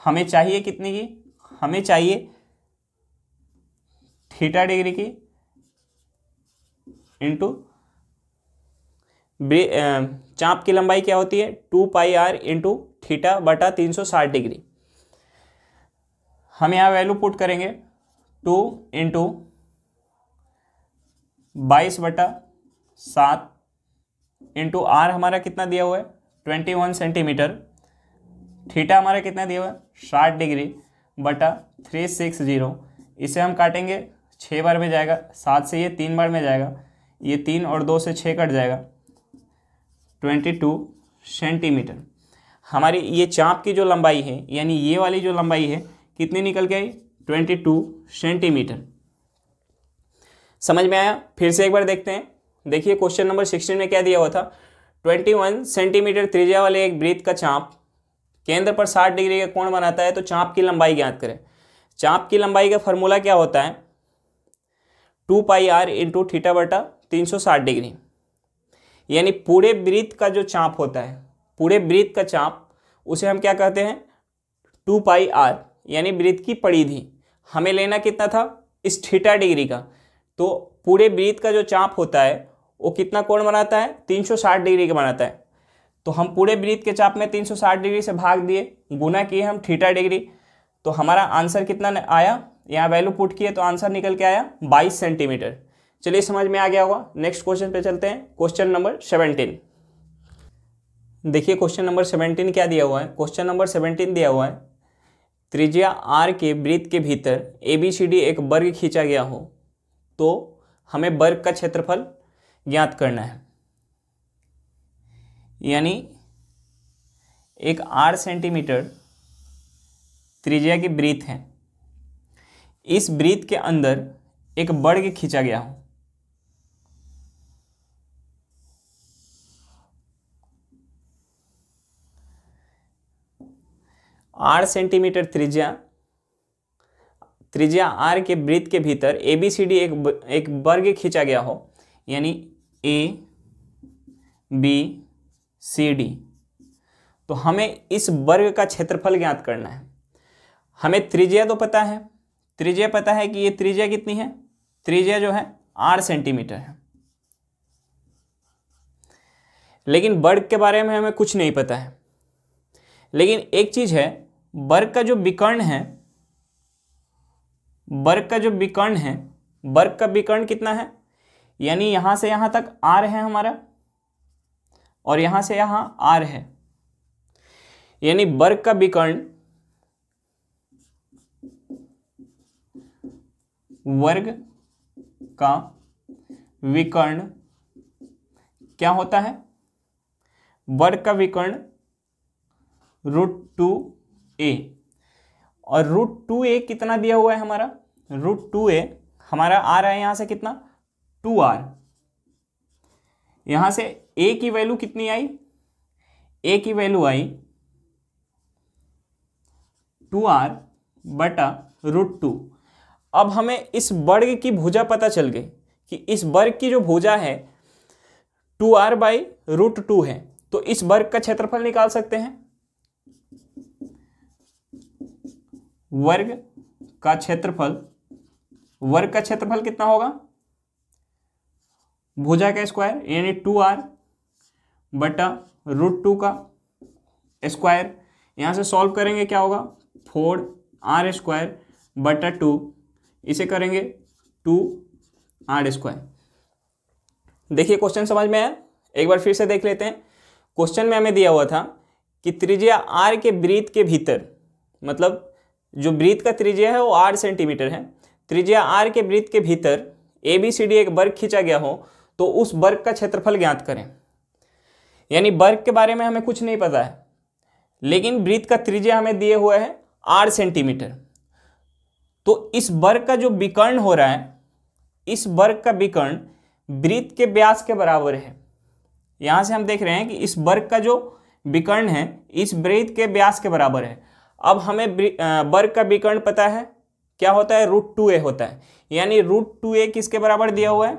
हमें चाहिए कितनी की, हमें चाहिए थीटा डिग्री की इंटू चाप की लंबाई क्या होती है 2 पाई आर इंटू थीटा बटा 360 डिग्री। हम यहाँ वैल्यू पुट करेंगे 2 इंटू 22/7 इंटू आर हमारा कितना दिया हुआ है 21 सेंटीमीटर, थीटा हमारा कितना दिया हुआ है 60 डिग्री बटा 360। इसे हम काटेंगे 6 बार में जाएगा, 7 से ये 3 बार में जाएगा, ये 3 और 2 से 6 कट जाएगा, 22 सेंटीमीटर। हमारी ये चाप की जो लंबाई है यानी ये वाली जो लंबाई है कितनी निकल के आई 22 सेंटीमीटर। समझ में आया। फिर से एक बार देखते हैं। देखिए क्वेश्चन नंबर 16 में क्या दिया हुआ था, 21 सेंटीमीटर त्रिज्या वाले एक वृत्त का चाप केंद्र पर 60 डिग्री का कोण बनाता है, तो चाप की लंबाई ज्ञात करें। चाप की लंबाई का फॉर्मूला क्या होता है 2 पाई आर इंटू थीटा बटा 360 डिग्री। यानी पूरे वृत्त का जो चाप होता है, पूरे वृत्त का चाप, उसे हम क्या कहते हैं 2 पाई आर, यानी वृत्त की परिधि। हमें लेना कितना था इस थीटा डिग्री का, तो पूरे वृत्त का जो चाप होता है वो कितना कोण बनाता है 360 डिग्री का बनाता है। तो हम पूरे वृत्त के चाप में 360 डिग्री से भाग दिए, गुना किए हम थीटा डिग्री, तो हमारा आंसर कितना आया, यहाँ वैल्यू पुट किए तो आंसर निकल के आया 22 सेंटीमीटर। चलिए समझ में आ गया होगा। नेक्स्ट क्वेश्चन पे चलते हैं, क्वेश्चन नंबर 17। देखिए क्वेश्चन नंबर 17 क्या दिया हुआ है। क्वेश्चन नंबर 17 दिया हुआ है त्रिज्या आर के वृत्त के भीतर ABCD एक वर्ग खींचा गया हो, तो हमें वर्ग का क्षेत्रफल ज्ञात करना है। यानी एक 8 सेंटीमीटर त्रिज्या की वृत्त है, इस वृत्त के अंदर एक वर्ग खींचा गया हो, आठ सेंटीमीटर त्रिज्या आर के वृत्त के भीतर ABCD एक वर्ग खींचा गया हो, यानी ABCD, तो हमें इस वर्ग का क्षेत्रफल ज्ञात करना है। हमें त्रिज्या तो पता है, त्रिज्या पता है कि ये त्रिज्या कितनी है, त्रिज्या जो है 8 सेंटीमीटर है, लेकिन वर्ग के बारे में हमें कुछ नहीं पता है। लेकिन एक चीज है, वर्ग का जो विकर्ण है, वर्ग का जो विकर्ण है, वर्ग का विकर्ण कितना है, यानी यहां से यहां तक आर है हमारा और यहां से यहां आर है, यानी वर्ग का विकर्ण, वर्ग का विकर्ण क्या होता है, वर्ग का विकर्ण √2a, और √2a कितना दिया हुआ है हमारा, √2a हमारा आ रहा है यहां से कितना 2r, यहां से a की वैल्यू कितनी आई, a की वैल्यू आई 2r बटा √2। अब हमें इस वर्ग की भुजा पता चल गई कि इस वर्ग की जो भुजा है 2r बाई √2 है, तो इस वर्ग का क्षेत्रफल निकाल सकते हैं। वर्ग का क्षेत्रफल, वर्ग का क्षेत्रफल कितना होगा, भुजा का स्क्वायर यानी 2r बटा √2 का स्क्वायर, यहां से सॉल्व करेंगे क्या होगा 4r² बटा 2, इसे करेंगे 2r²। देखिए क्वेश्चन समझ में आया, एक बार फिर से देख लेते हैं। क्वेश्चन में हमें दिया हुआ था कि त्रिज्या r के वृत्त के भीतर, मतलब जो वृत्त का त्रिज्या है वो 8 सेंटीमीटर है, त्रिज्या r के वृत्त के भीतर ABCD एक वर्ग खींचा गया हो तो उस वर्ग का क्षेत्रफल ज्ञात करें। यानी वर्ग के बारे में हमें कुछ नहीं पता है, लेकिन वृत्त का त्रिज्या हमें दिए हुआ है 8 सेंटीमीटर। तो इस वर्ग का जो विकर्ण हो रहा है, इस वर्ग का विकर्ण वृत्त के व्यास के बराबर है। यहां से हम देख रहे हैं कि इस वर्ग का जो विकर्ण है इस वृत्त के व्यास के बराबर है। अब हमें वर्ग का विकर्ण पता है क्या होता है, √2a होता है, यानी √2a किसके बराबर दिया हुआ है,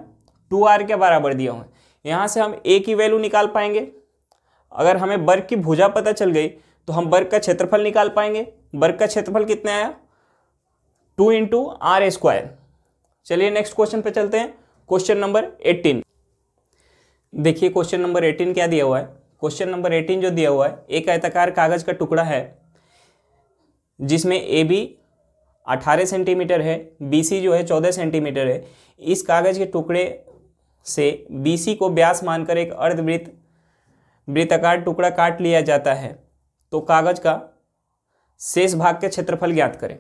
2r के बराबर दिया हुआ है। यहां से हम a की वैल्यू निकाल पाएंगे। अगर हमें वर्ग की भुजा पता चल गई तो हम वर्ग का क्षेत्रफल निकाल पाएंगे। वर्ग का क्षेत्रफल कितना आया, 2 × r²। चलिए नेक्स्ट क्वेश्चन पे चलते हैं, क्वेश्चन नंबर 18। देखिए क्वेश्चन नंबर 18 क्या दिया हुआ है। क्वेश्चन नंबर 18 जो दिया हुआ है, एक आयताकार कागज का टुकड़ा है जिसमें AB 18 सेंटीमीटर है, BC जो है 14 सेंटीमीटर है। इस कागज के टुकड़े से BC को व्यास मानकर एक वृत्ताकार टुकड़ा काट लिया जाता है, तो कागज का शेष भाग के क्षेत्रफल ज्ञात करें।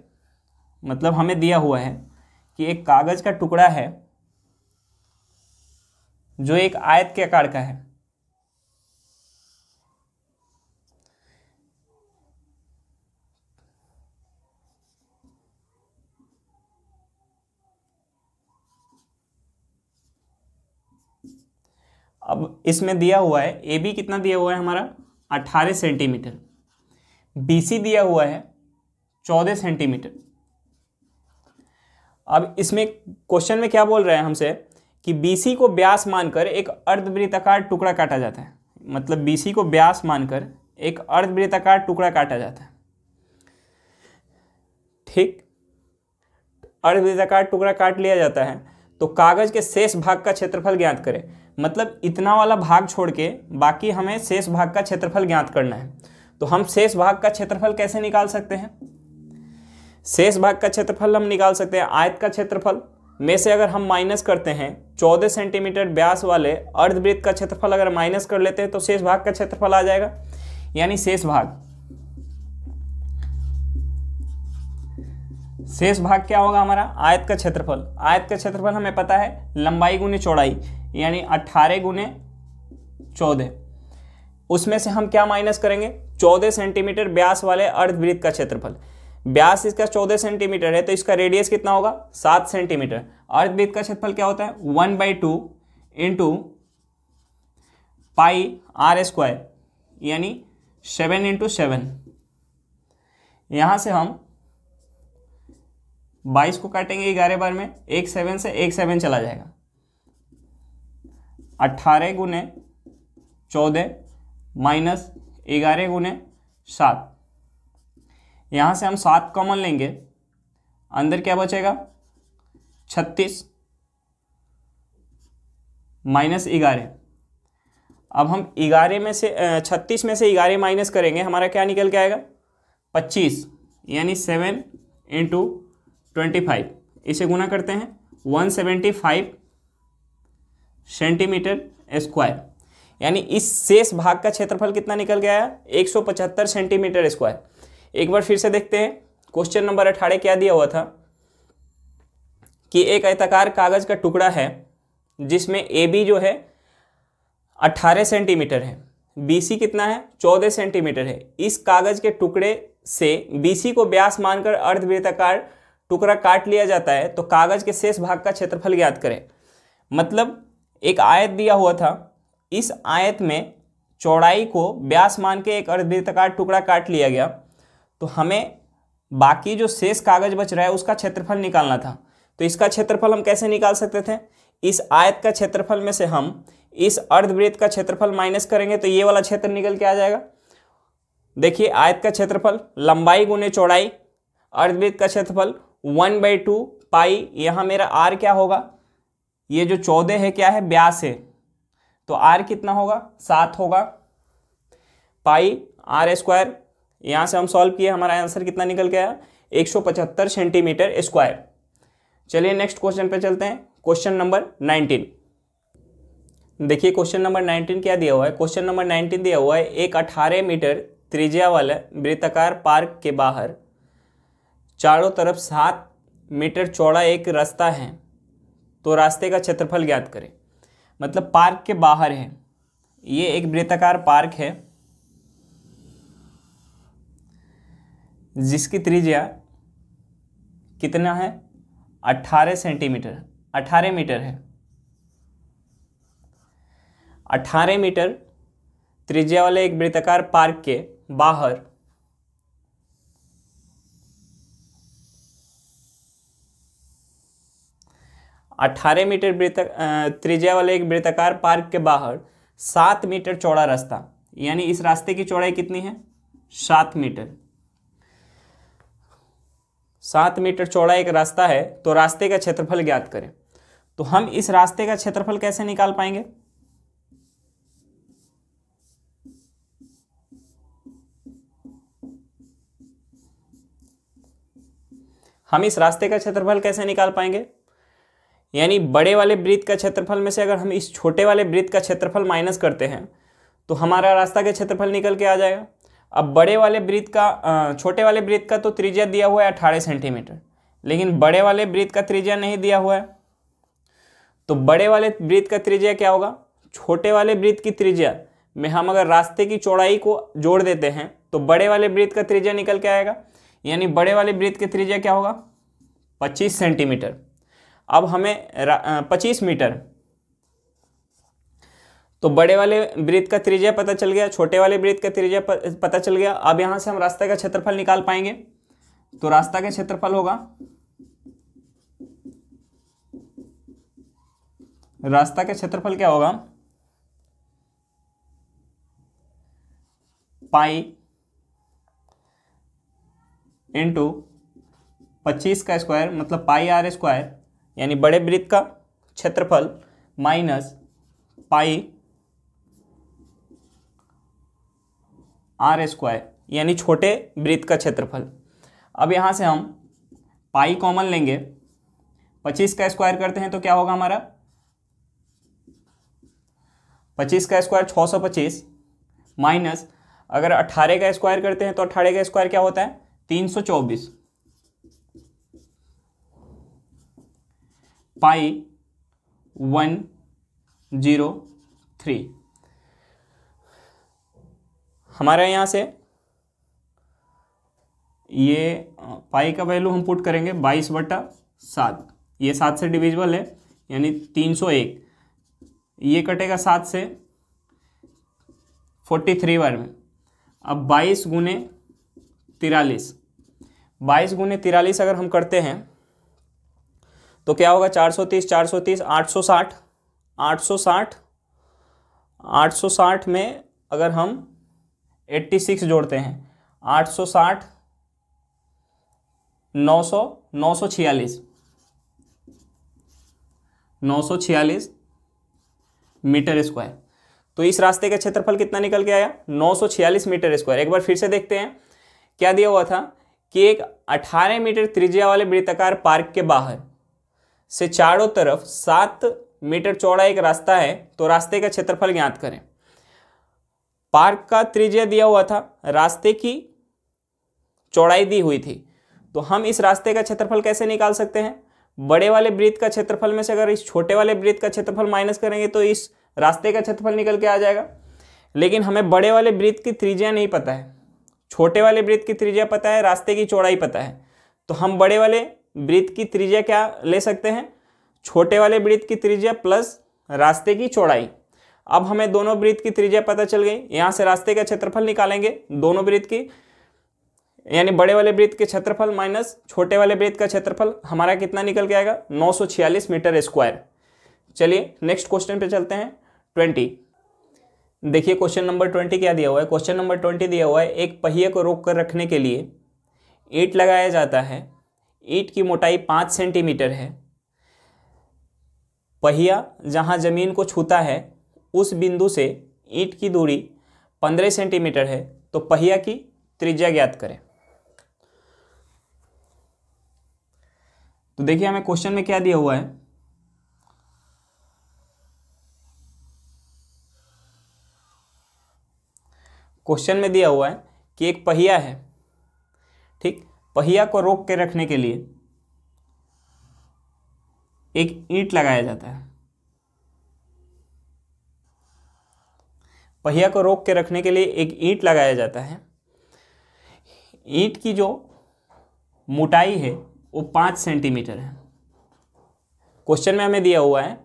मतलब हमें दिया हुआ है कि एक कागज का टुकड़ा है जो एक आयत के आकार का है, अब इसमें दिया हुआ है AB कितना दिया हुआ है हमारा 18 सेंटीमीटर, BC दिया हुआ है 14 सेंटीमीटर। अब इसमें क्वेश्चन में क्या बोल रहे हैं हमसे कि BC को व्यास मानकर एक अर्धवृत्ताकार टुकड़ा काटा जाता है। मतलब BC को व्यास मानकर एक अर्धवृत्ताकार टुकड़ा काटा जाता है, ठीक, अर्धवृत्ताकार टुकड़ा काट लिया जाता है, तो कागज के शेष भाग का क्षेत्रफल ज्ञात करें। मतलब इतना वाला भाग छोड़ के बाकी हमें शेष भाग का क्षेत्रफल ज्ञात करना है। तो हम शेष भाग का क्षेत्रफल कैसे निकाल सकते हैं, शेष भाग का क्षेत्रफल हम निकाल सकते हैं आयत का क्षेत्रफल में से अगर हम माइनस करते हैं 14 सेंटीमीटर व्यास वाले अर्धवृत्त का क्षेत्रफल अगर माइनस कर लेते हैं तो शेष भाग का क्षेत्रफल आ जाएगा। यानी शेष भाग क्या होगा हमारा, आयत का क्षेत्रफल। आयत का क्षेत्रफल हमें पता है लंबाई गुने चौड़ाई, यानी 18 × 14। उसमें से हम क्या माइनस करेंगे, 14 सेंटीमीटर व्यास वाले अर्धवृत्त का क्षेत्रफल। व्यास इसका 14 सेंटीमीटर है तो इसका रेडियस कितना होगा 7 सेंटीमीटर। अर्धवृत्त का क्षेत्रफल क्या होता है 1/2 × πr², यानी 7 × 7। यहां से हम 22 को काटेंगे 11 बार में, एक 7 से एक 7 चला जाएगा, 18 × 14 माइनस 11 × 7। यहाँ से हम 7 कॉमन लेंगे, अंदर क्या बचेगा 36 माइनस 11। अब हम 11 में से 36 में से 11 माइनस करेंगे, हमारा क्या निकल के आएगा 25, यानी 7 इंटू 25, इसे गुना करते हैं 175 सेंटीमीटर स्क्वायर, यानी इस शेष भाग का क्षेत्रफल कितना निकल के आया 175 सेंटीमीटर स्क्वायर। एक बार फिर से देखते हैं, क्वेश्चन नंबर 18 क्या दिया हुआ था कि एक आयताकार कागज का टुकड़ा है जिसमें ए बी जो है 18 सेंटीमीटर है, BC कितना है 14 सेंटीमीटर है। इस कागज के टुकड़े से BC को व्यास मानकर अर्धवृत्ताकार टुकड़ा काट लिया जाता है, तो कागज के शेष भाग का क्षेत्रफल ज्ञात करें। मतलब एक आयत दिया हुआ था, इस आयत में चौड़ाई को व्यास मान के एक अर्धवृत्ताकार टुकड़ा काट लिया गया, तो हमें बाकी जो शेष कागज बच रहा है उसका क्षेत्रफल निकालना था। तो इसका क्षेत्रफल हम कैसे निकाल सकते थे, इस आयत का क्षेत्रफल में से हम इस अर्धवृत्त का क्षेत्रफल माइनस करेंगे तो ये वाला क्षेत्र निकल के आ जाएगा। देखिए आयत का क्षेत्रफल लंबाई गुने चौड़ाई, अर्धवृत्त का क्षेत्रफल 1/2 पाई, यहाँ मेरा r क्या होगा, ये जो 14 है क्या है व्यास है, तो r कितना होगा 7 होगा, पाई r², यहाँ से हम सॉल्व किए, हमारा आंसर कितना निकल के आया 175 सेंटीमीटर स्क्वायर। चलिए नेक्स्ट क्वेश्चन पे चलते हैं, क्वेश्चन नंबर 19। देखिए क्वेश्चन नंबर 19 क्या दिया हुआ है। क्वेश्चन नंबर 19 दिया हुआ है एक 18 मीटर त्रिज्या वाला वृत्ताकार पार्क के बाहर चारों तरफ 7 मीटर चौड़ा एक रास्ता है, तो रास्ते का क्षेत्रफल ज्ञात करें। मतलब पार्क के बाहर है, ये एक वृत्ताकार पार्क है जिसकी त्रिज्या कितना है 18 सेंटीमीटर, 18 मीटर है। 18 मीटर त्रिज्या वाले एक वृत्ताकार पार्क के बाहर त्रिज्या वाले एक वृत्ताकार पार्क के बाहर 7 मीटर चौड़ा रास्ता, यानी इस रास्ते की चौड़ाई कितनी है 7 मीटर। 7 मीटर चौड़ा एक रास्ता है, तो रास्ते का क्षेत्रफल ज्ञात करें। तो हम इस रास्ते का क्षेत्रफल कैसे निकाल पाएंगे, हम इस रास्ते का क्षेत्रफल कैसे निकाल पाएंगे, यानी बड़े वाले वृत्त का क्षेत्रफल में से अगर हम इस छोटे वाले वृत्त का क्षेत्रफल माइनस करते हैं तो हमारा रास्ता का क्षेत्रफल निकल के आ जाएगा। अब बड़े वाले वृत्त का छोटे वाले वृत्त का तो त्रिज्या दिया हुआ है 18 सेंटीमीटर, लेकिन बड़े वाले वृत्त का त्रिज्या नहीं दिया हुआ है, तो बड़े वाले वृत्त का त्रिज्या क्या होगा, छोटे वाले वृत्त की त्रिज्या में हम अगर रास्ते की चौड़ाई को जोड़ देते हैं तो बड़े वाले वृत्त का त्रिज्या निकल के आएगा, यानी बड़े वाले वृत्त की त्रिज्या क्या होगा 25 सेंटीमीटर। अब हमें 25 मीटर, तो बड़े वाले वृत्त का त्रिज्या पता चल गया, छोटे वाले वृत्त का त्रिज्या पता चल गया। अब यहां से हम रास्ते का क्षेत्रफल निकाल पाएंगे, तो रास्ता का क्षेत्रफल होगा, रास्ता का क्षेत्रफल क्या होगा पाई इंटू 25 का स्क्वायर, मतलब पाई r², यानी बड़े वृत्त का क्षेत्रफल माइनस पाई r², यानी छोटे वृत्त का क्षेत्रफल। अब यहाँ से हम पाई कॉमन लेंगे, 25 का स्क्वायर करते हैं तो क्या होगा हमारा 25 का स्क्वायर 625, माइनस अगर 18 का स्क्वायर करते हैं तो 18 का स्क्वायर क्या होता है 324, पाई 103। हमारा यहाँ से ये पाई का वैल्यू हम पुट करेंगे 22/7, ये 7 से डिविजिबल है, यानी 301, ये कटेगा 7 से 43 बार में। अब 22 गुने 43, 22 गुने 43 अगर हम करते हैं तो क्या होगा 430, 430, 860, 860, 860 में अगर हम 86 जोड़ते हैं 860, 900, 946, 946 मीटर स्क्वायर। तो इस रास्ते का क्षेत्रफल कितना निकल के आया? 946 मीटर स्क्वायर। एक बार फिर से देखते हैं क्या दिया हुआ था कि एक 18 मीटर त्रिज्या वाले वृत्ताकार पार्क के बाहर से चारों तरफ 7 मीटर चौड़ा एक रास्ता है, तो रास्ते का क्षेत्रफल ज्ञात करें। पार्क का त्रिज्या दिया हुआ था, रास्ते की चौड़ाई दी हुई थी, तो हम इस रास्ते का क्षेत्रफल कैसे निकाल सकते हैं? बड़े वाले वृत्त का क्षेत्रफल में से अगर इस छोटे वाले वृत्त का क्षेत्रफल माइनस करेंगे तो इस रास्ते का क्षेत्रफल निकल के आ जाएगा। लेकिन हमें बड़े वाले वृत्त की त्रिज्या नहीं पता है, छोटे वाले वृत्त की त्रिज्या पता है, रास्ते की चौड़ाई पता है, तो हम बड़े वाले वृत्त की त्रिज्या क्या ले सकते हैं? छोटे वाले वृत्त की त्रिज्या प्लस रास्ते की चौड़ाई। अब हमें दोनों वृत्त की त्रिज्या पता चल गई, यहाँ से रास्ते का क्षेत्रफल निकालेंगे दोनों वृत्त की, यानी बड़े वाले वृत्त के क्षेत्रफल माइनस छोटे वाले वृत्त का क्षेत्रफल, हमारा कितना निकल के आएगा? 946 मीटर स्क्वायर। चलिए नेक्स्ट क्वेश्चन पे चलते हैं, 20। देखिए क्वेश्चन नंबर 20 क्या दिया हुआ है। क्वेश्चन नंबर 20 दिया हुआ है, एक पहिए को रोक कर रखने के लिए ईंट लगाया जाता है। ईंट की मोटाई 5 सेंटीमीटर है। पहिया जहां जमीन को छूता है उस बिंदु से ईंट की दूरी 15 सेंटीमीटर है, तो पहिया की त्रिज्या ज्ञात करें। तो देखिए हमें क्वेश्चन में क्या दिया हुआ है, क्वेश्चन में दिया हुआ है कि एक पहिया है, ठीक, पहिया को रोक के रखने के लिए एक ईंट लगाया जाता है। पहिया को रोक के रखने के लिए एक ईंट लगाया जाता है। ईंट की जो मोटाई है वो 5 सेंटीमीटर है। क्वेश्चन में हमें दिया हुआ है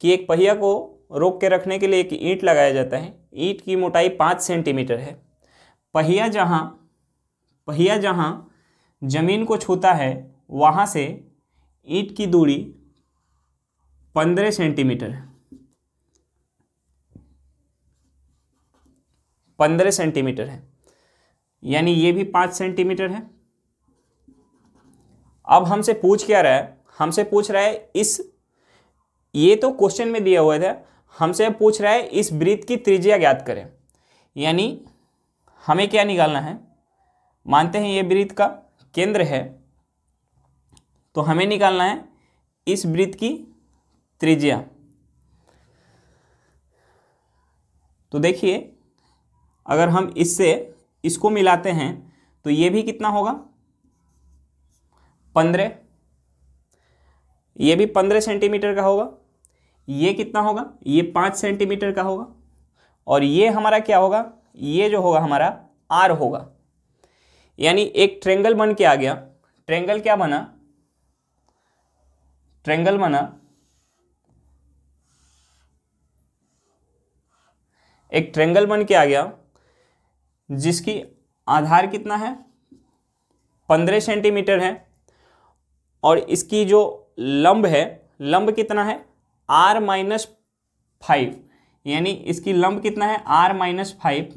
कि एक पहिया को रोक के रखने के लिए एक ईंट लगाया जाता है। ईंट की मोटाई 5 सेंटीमीटर है। पहिया जहां जमीन को छूता है वहां से ईंट की दूरी 15 सेंटीमीटर है। 15 सेंटीमीटर है, यानी ये भी 5 सेंटीमीटर है। अब हमसे पूछ क्या रहा है? हमसे पूछ रहा है ये तो क्वेश्चन में दिया हुआ था, हमसे पूछ रहा है इस वृत्त की त्रिज्या ज्ञात करें। यानी हमें क्या निकालना है? मानते हैं ये वृत्त का केंद्र है, तो हमें निकालना है इस वृत्त की त्रिज्या। तो देखिए अगर हम इसको मिलाते हैं तो ये भी कितना होगा? 15। ये भी 15 सेंटीमीटर का होगा। ये कितना होगा? ये 5 सेंटीमीटर का होगा। और ये हमारा क्या होगा? ये जो होगा हमारा आर होगा। यानी एक ट्रेंगल बन के आ गया। ट्रेंगल क्या बना? ट्रेंगल बना, एक ट्रेंगल बन के आ गया जिसकी आधार कितना है? 15 सेंटीमीटर है। और इसकी जो लंब है, लंब कितना है? r-5, यानी इसकी लंब कितना है? r-5।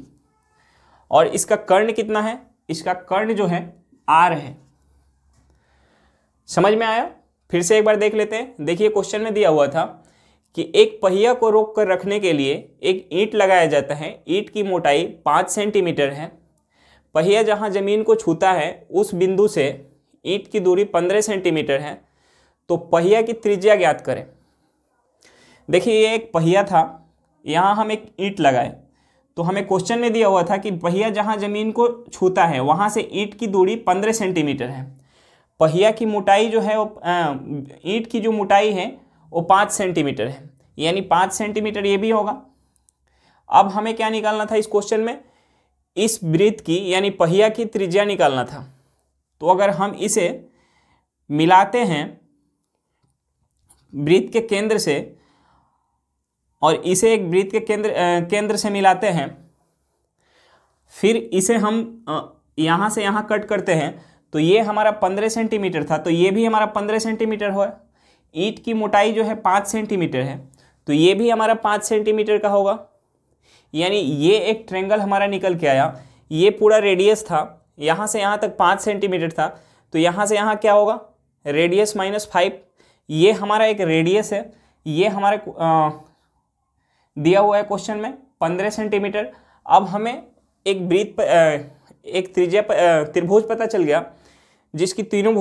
और इसका कर्ण कितना है? इसका कर्ण जो है r है। समझ में आया? फिर से एक बार देख लेते हैं। देखिए क्वेश्चन में दिया हुआ था कि एक पहिया को रोक कर रखने के लिए एक ईंट लगाया जाता है। ईंट की मोटाई 5 सेंटीमीटर है। पहिया जहां जमीन को छूता है उस बिंदु से ईंट की दूरी 15 सेंटीमीटर है, तो पहिया की त्रिज्या ज्ञात करें। देखिए ये एक पहिया था, यहाँ हम एक ईंट लगाए, तो हमें क्वेश्चन में दिया हुआ था कि पहिया जहाँ जमीन को छूता है वहाँ से ईंट की दूरी 15 सेंटीमीटर है। पहिया की मोटाई जो है वो ईंट की जो मोटाई है वो 5 सेंटीमीटर है, यानी 5 सेंटीमीटर ये भी होगा। अब हमें क्या निकालना था इस क्वेश्चन में? इस वृत्त की यानी पहिया की त्रिज्या निकालना था। तो अगर हम इसे मिलाते हैं वृत्त के केंद्र से और इसे एक वृत्त के केंद्र से मिलाते हैं, फिर इसे हम यहाँ से यहाँ कट करते हैं, तो ये हमारा 15 सेंटीमीटर था, तो ये भी हमारा 15 सेंटीमीटर हुआ। ईंट की मोटाई जो है 5 सेंटीमीटर है, तो ये भी हमारा 5 सेंटीमीटर का होगा। यानी ये एक ट्रेंगल हमारा निकल के आया। ये पूरा रेडियस था, यहाँ से यहाँ तक 5 सेंटीमीटर था, तो यहाँ से यहाँ क्या होगा? रेडियस -5। ये हमारा एक रेडियस है, ये हमारा दिया हुआ है क्वेश्चन में 15 सेंटीमीटर। अब हमें एक त्रिभुज पता चल गया जिसकी तीनों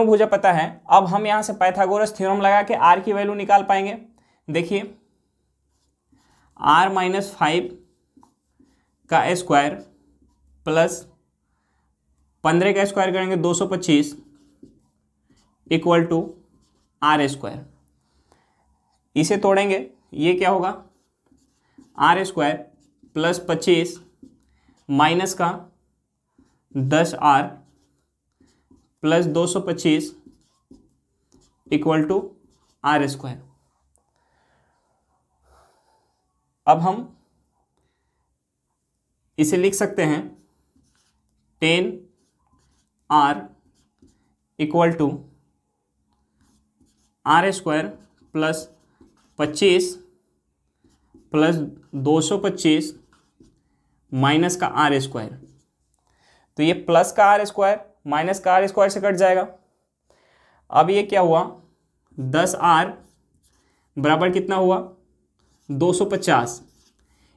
भुजा पता है। अब हम यहाँ से पाइथागोरस थ्योरम लगा के आर की वैल्यू निकाल पाएंगे। देखिए r-5 का स्क्वायर प्लस 15 का स्क्वायर करेंगे 225 इक्वल टू आर स्क्वायर। इसे तोड़ेंगे, ये क्या होगा, आर स्क्वायर प्लस 25 माइनस का 10r plus 225 equal to R square. अब हम इसे लिख सकते हैं 10r equal to R square plus 25 plus 225 minus का आर स्क्वायर। तो ये प्लस का आर स्क्वायर माइनस का आर स्क्वायर से कट जाएगा। अब ये क्या हुआ, 10r बराबर कितना हुआ 250।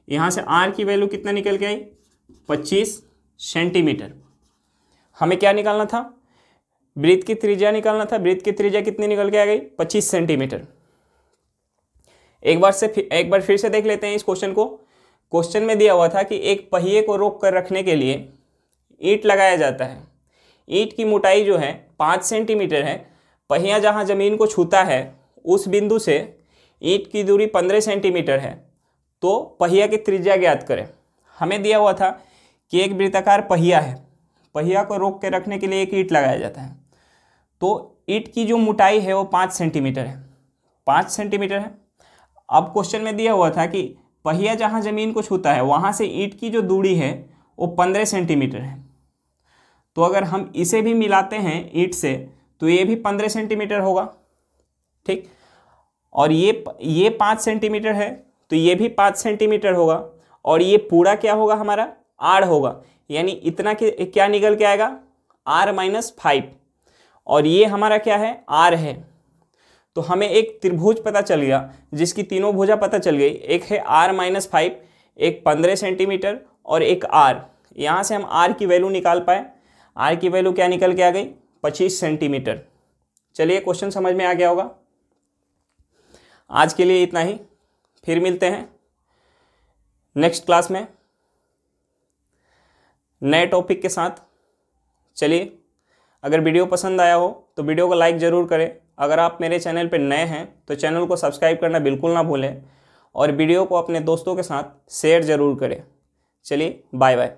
यहाँ से r की वैल्यू कितना निकल के आई 25 सेंटीमीटर। हमें क्या निकालना था, वृत्त की त्रिज्या निकालना था। वृत्त की त्रिज्या कितनी निकल के आ गई 25 सेंटीमीटर। एक बार फिर से देख लेते हैं इस क्वेश्चन को। क्वेश्चन में दिया हुआ था कि एक पहिए को रोक कर रखने के लिए ईंट लगाया जाता है। ईंट की मोटाई जो है 5 सेंटीमीटर है। पहिया जहां जमीन को छूता है उस बिंदु से ईंट की दूरी 15 सेंटीमीटर है। तो पहिया की त्रिज्या ज्ञात करें। हमें दिया हुआ था कि एक वृत्ताकार पहिया है, पहिया को रोक के रखने के लिए एक ईंट लगाया जाता है। तो ईंट की जो मोटाई है वो 5 सेंटीमीटर है, 5 सेंटीमीटर है। अब क्वेश्चन में दिया हुआ था कि पहिया जहां जमीन को छूता है वहां से ईंट की जो दूरी है वो 15 सेंटीमीटर है। तो अगर हम इसे भी मिलाते हैं ईंट से तो ये भी 15 सेंटीमीटर होगा, ठीक। और ये 5 सेंटीमीटर है तो ये भी 5 सेंटीमीटर होगा। और ये पूरा क्या होगा, हमारा आर होगा, यानी इतना क्या निकल के आएगा r-5। और ये हमारा क्या है, आर है। तो हमें एक त्रिभुज पता चल गया जिसकी तीनों भुजा पता चल गई। एक है r-5, एक 15 सेंटीमीटर और एक r। यहाँ से हम r की वैल्यू निकाल पाए। r की वैल्यू क्या निकल के आ गई 25 सेंटीमीटर। चलिए क्वेश्चन समझ में आ गया होगा। आज के लिए इतना ही, फिर मिलते हैं नेक्स्ट क्लास में नए टॉपिक के साथ। चलिए, अगर वीडियो पसंद आया हो तो वीडियो को लाइक ज़रूर करें। अगर आप मेरे चैनल पर नए हैं तो चैनल को सब्सक्राइब करना बिल्कुल ना भूलें और वीडियो को अपने दोस्तों के साथ शेयर ज़रूर करें। चलिए, बाय बाय।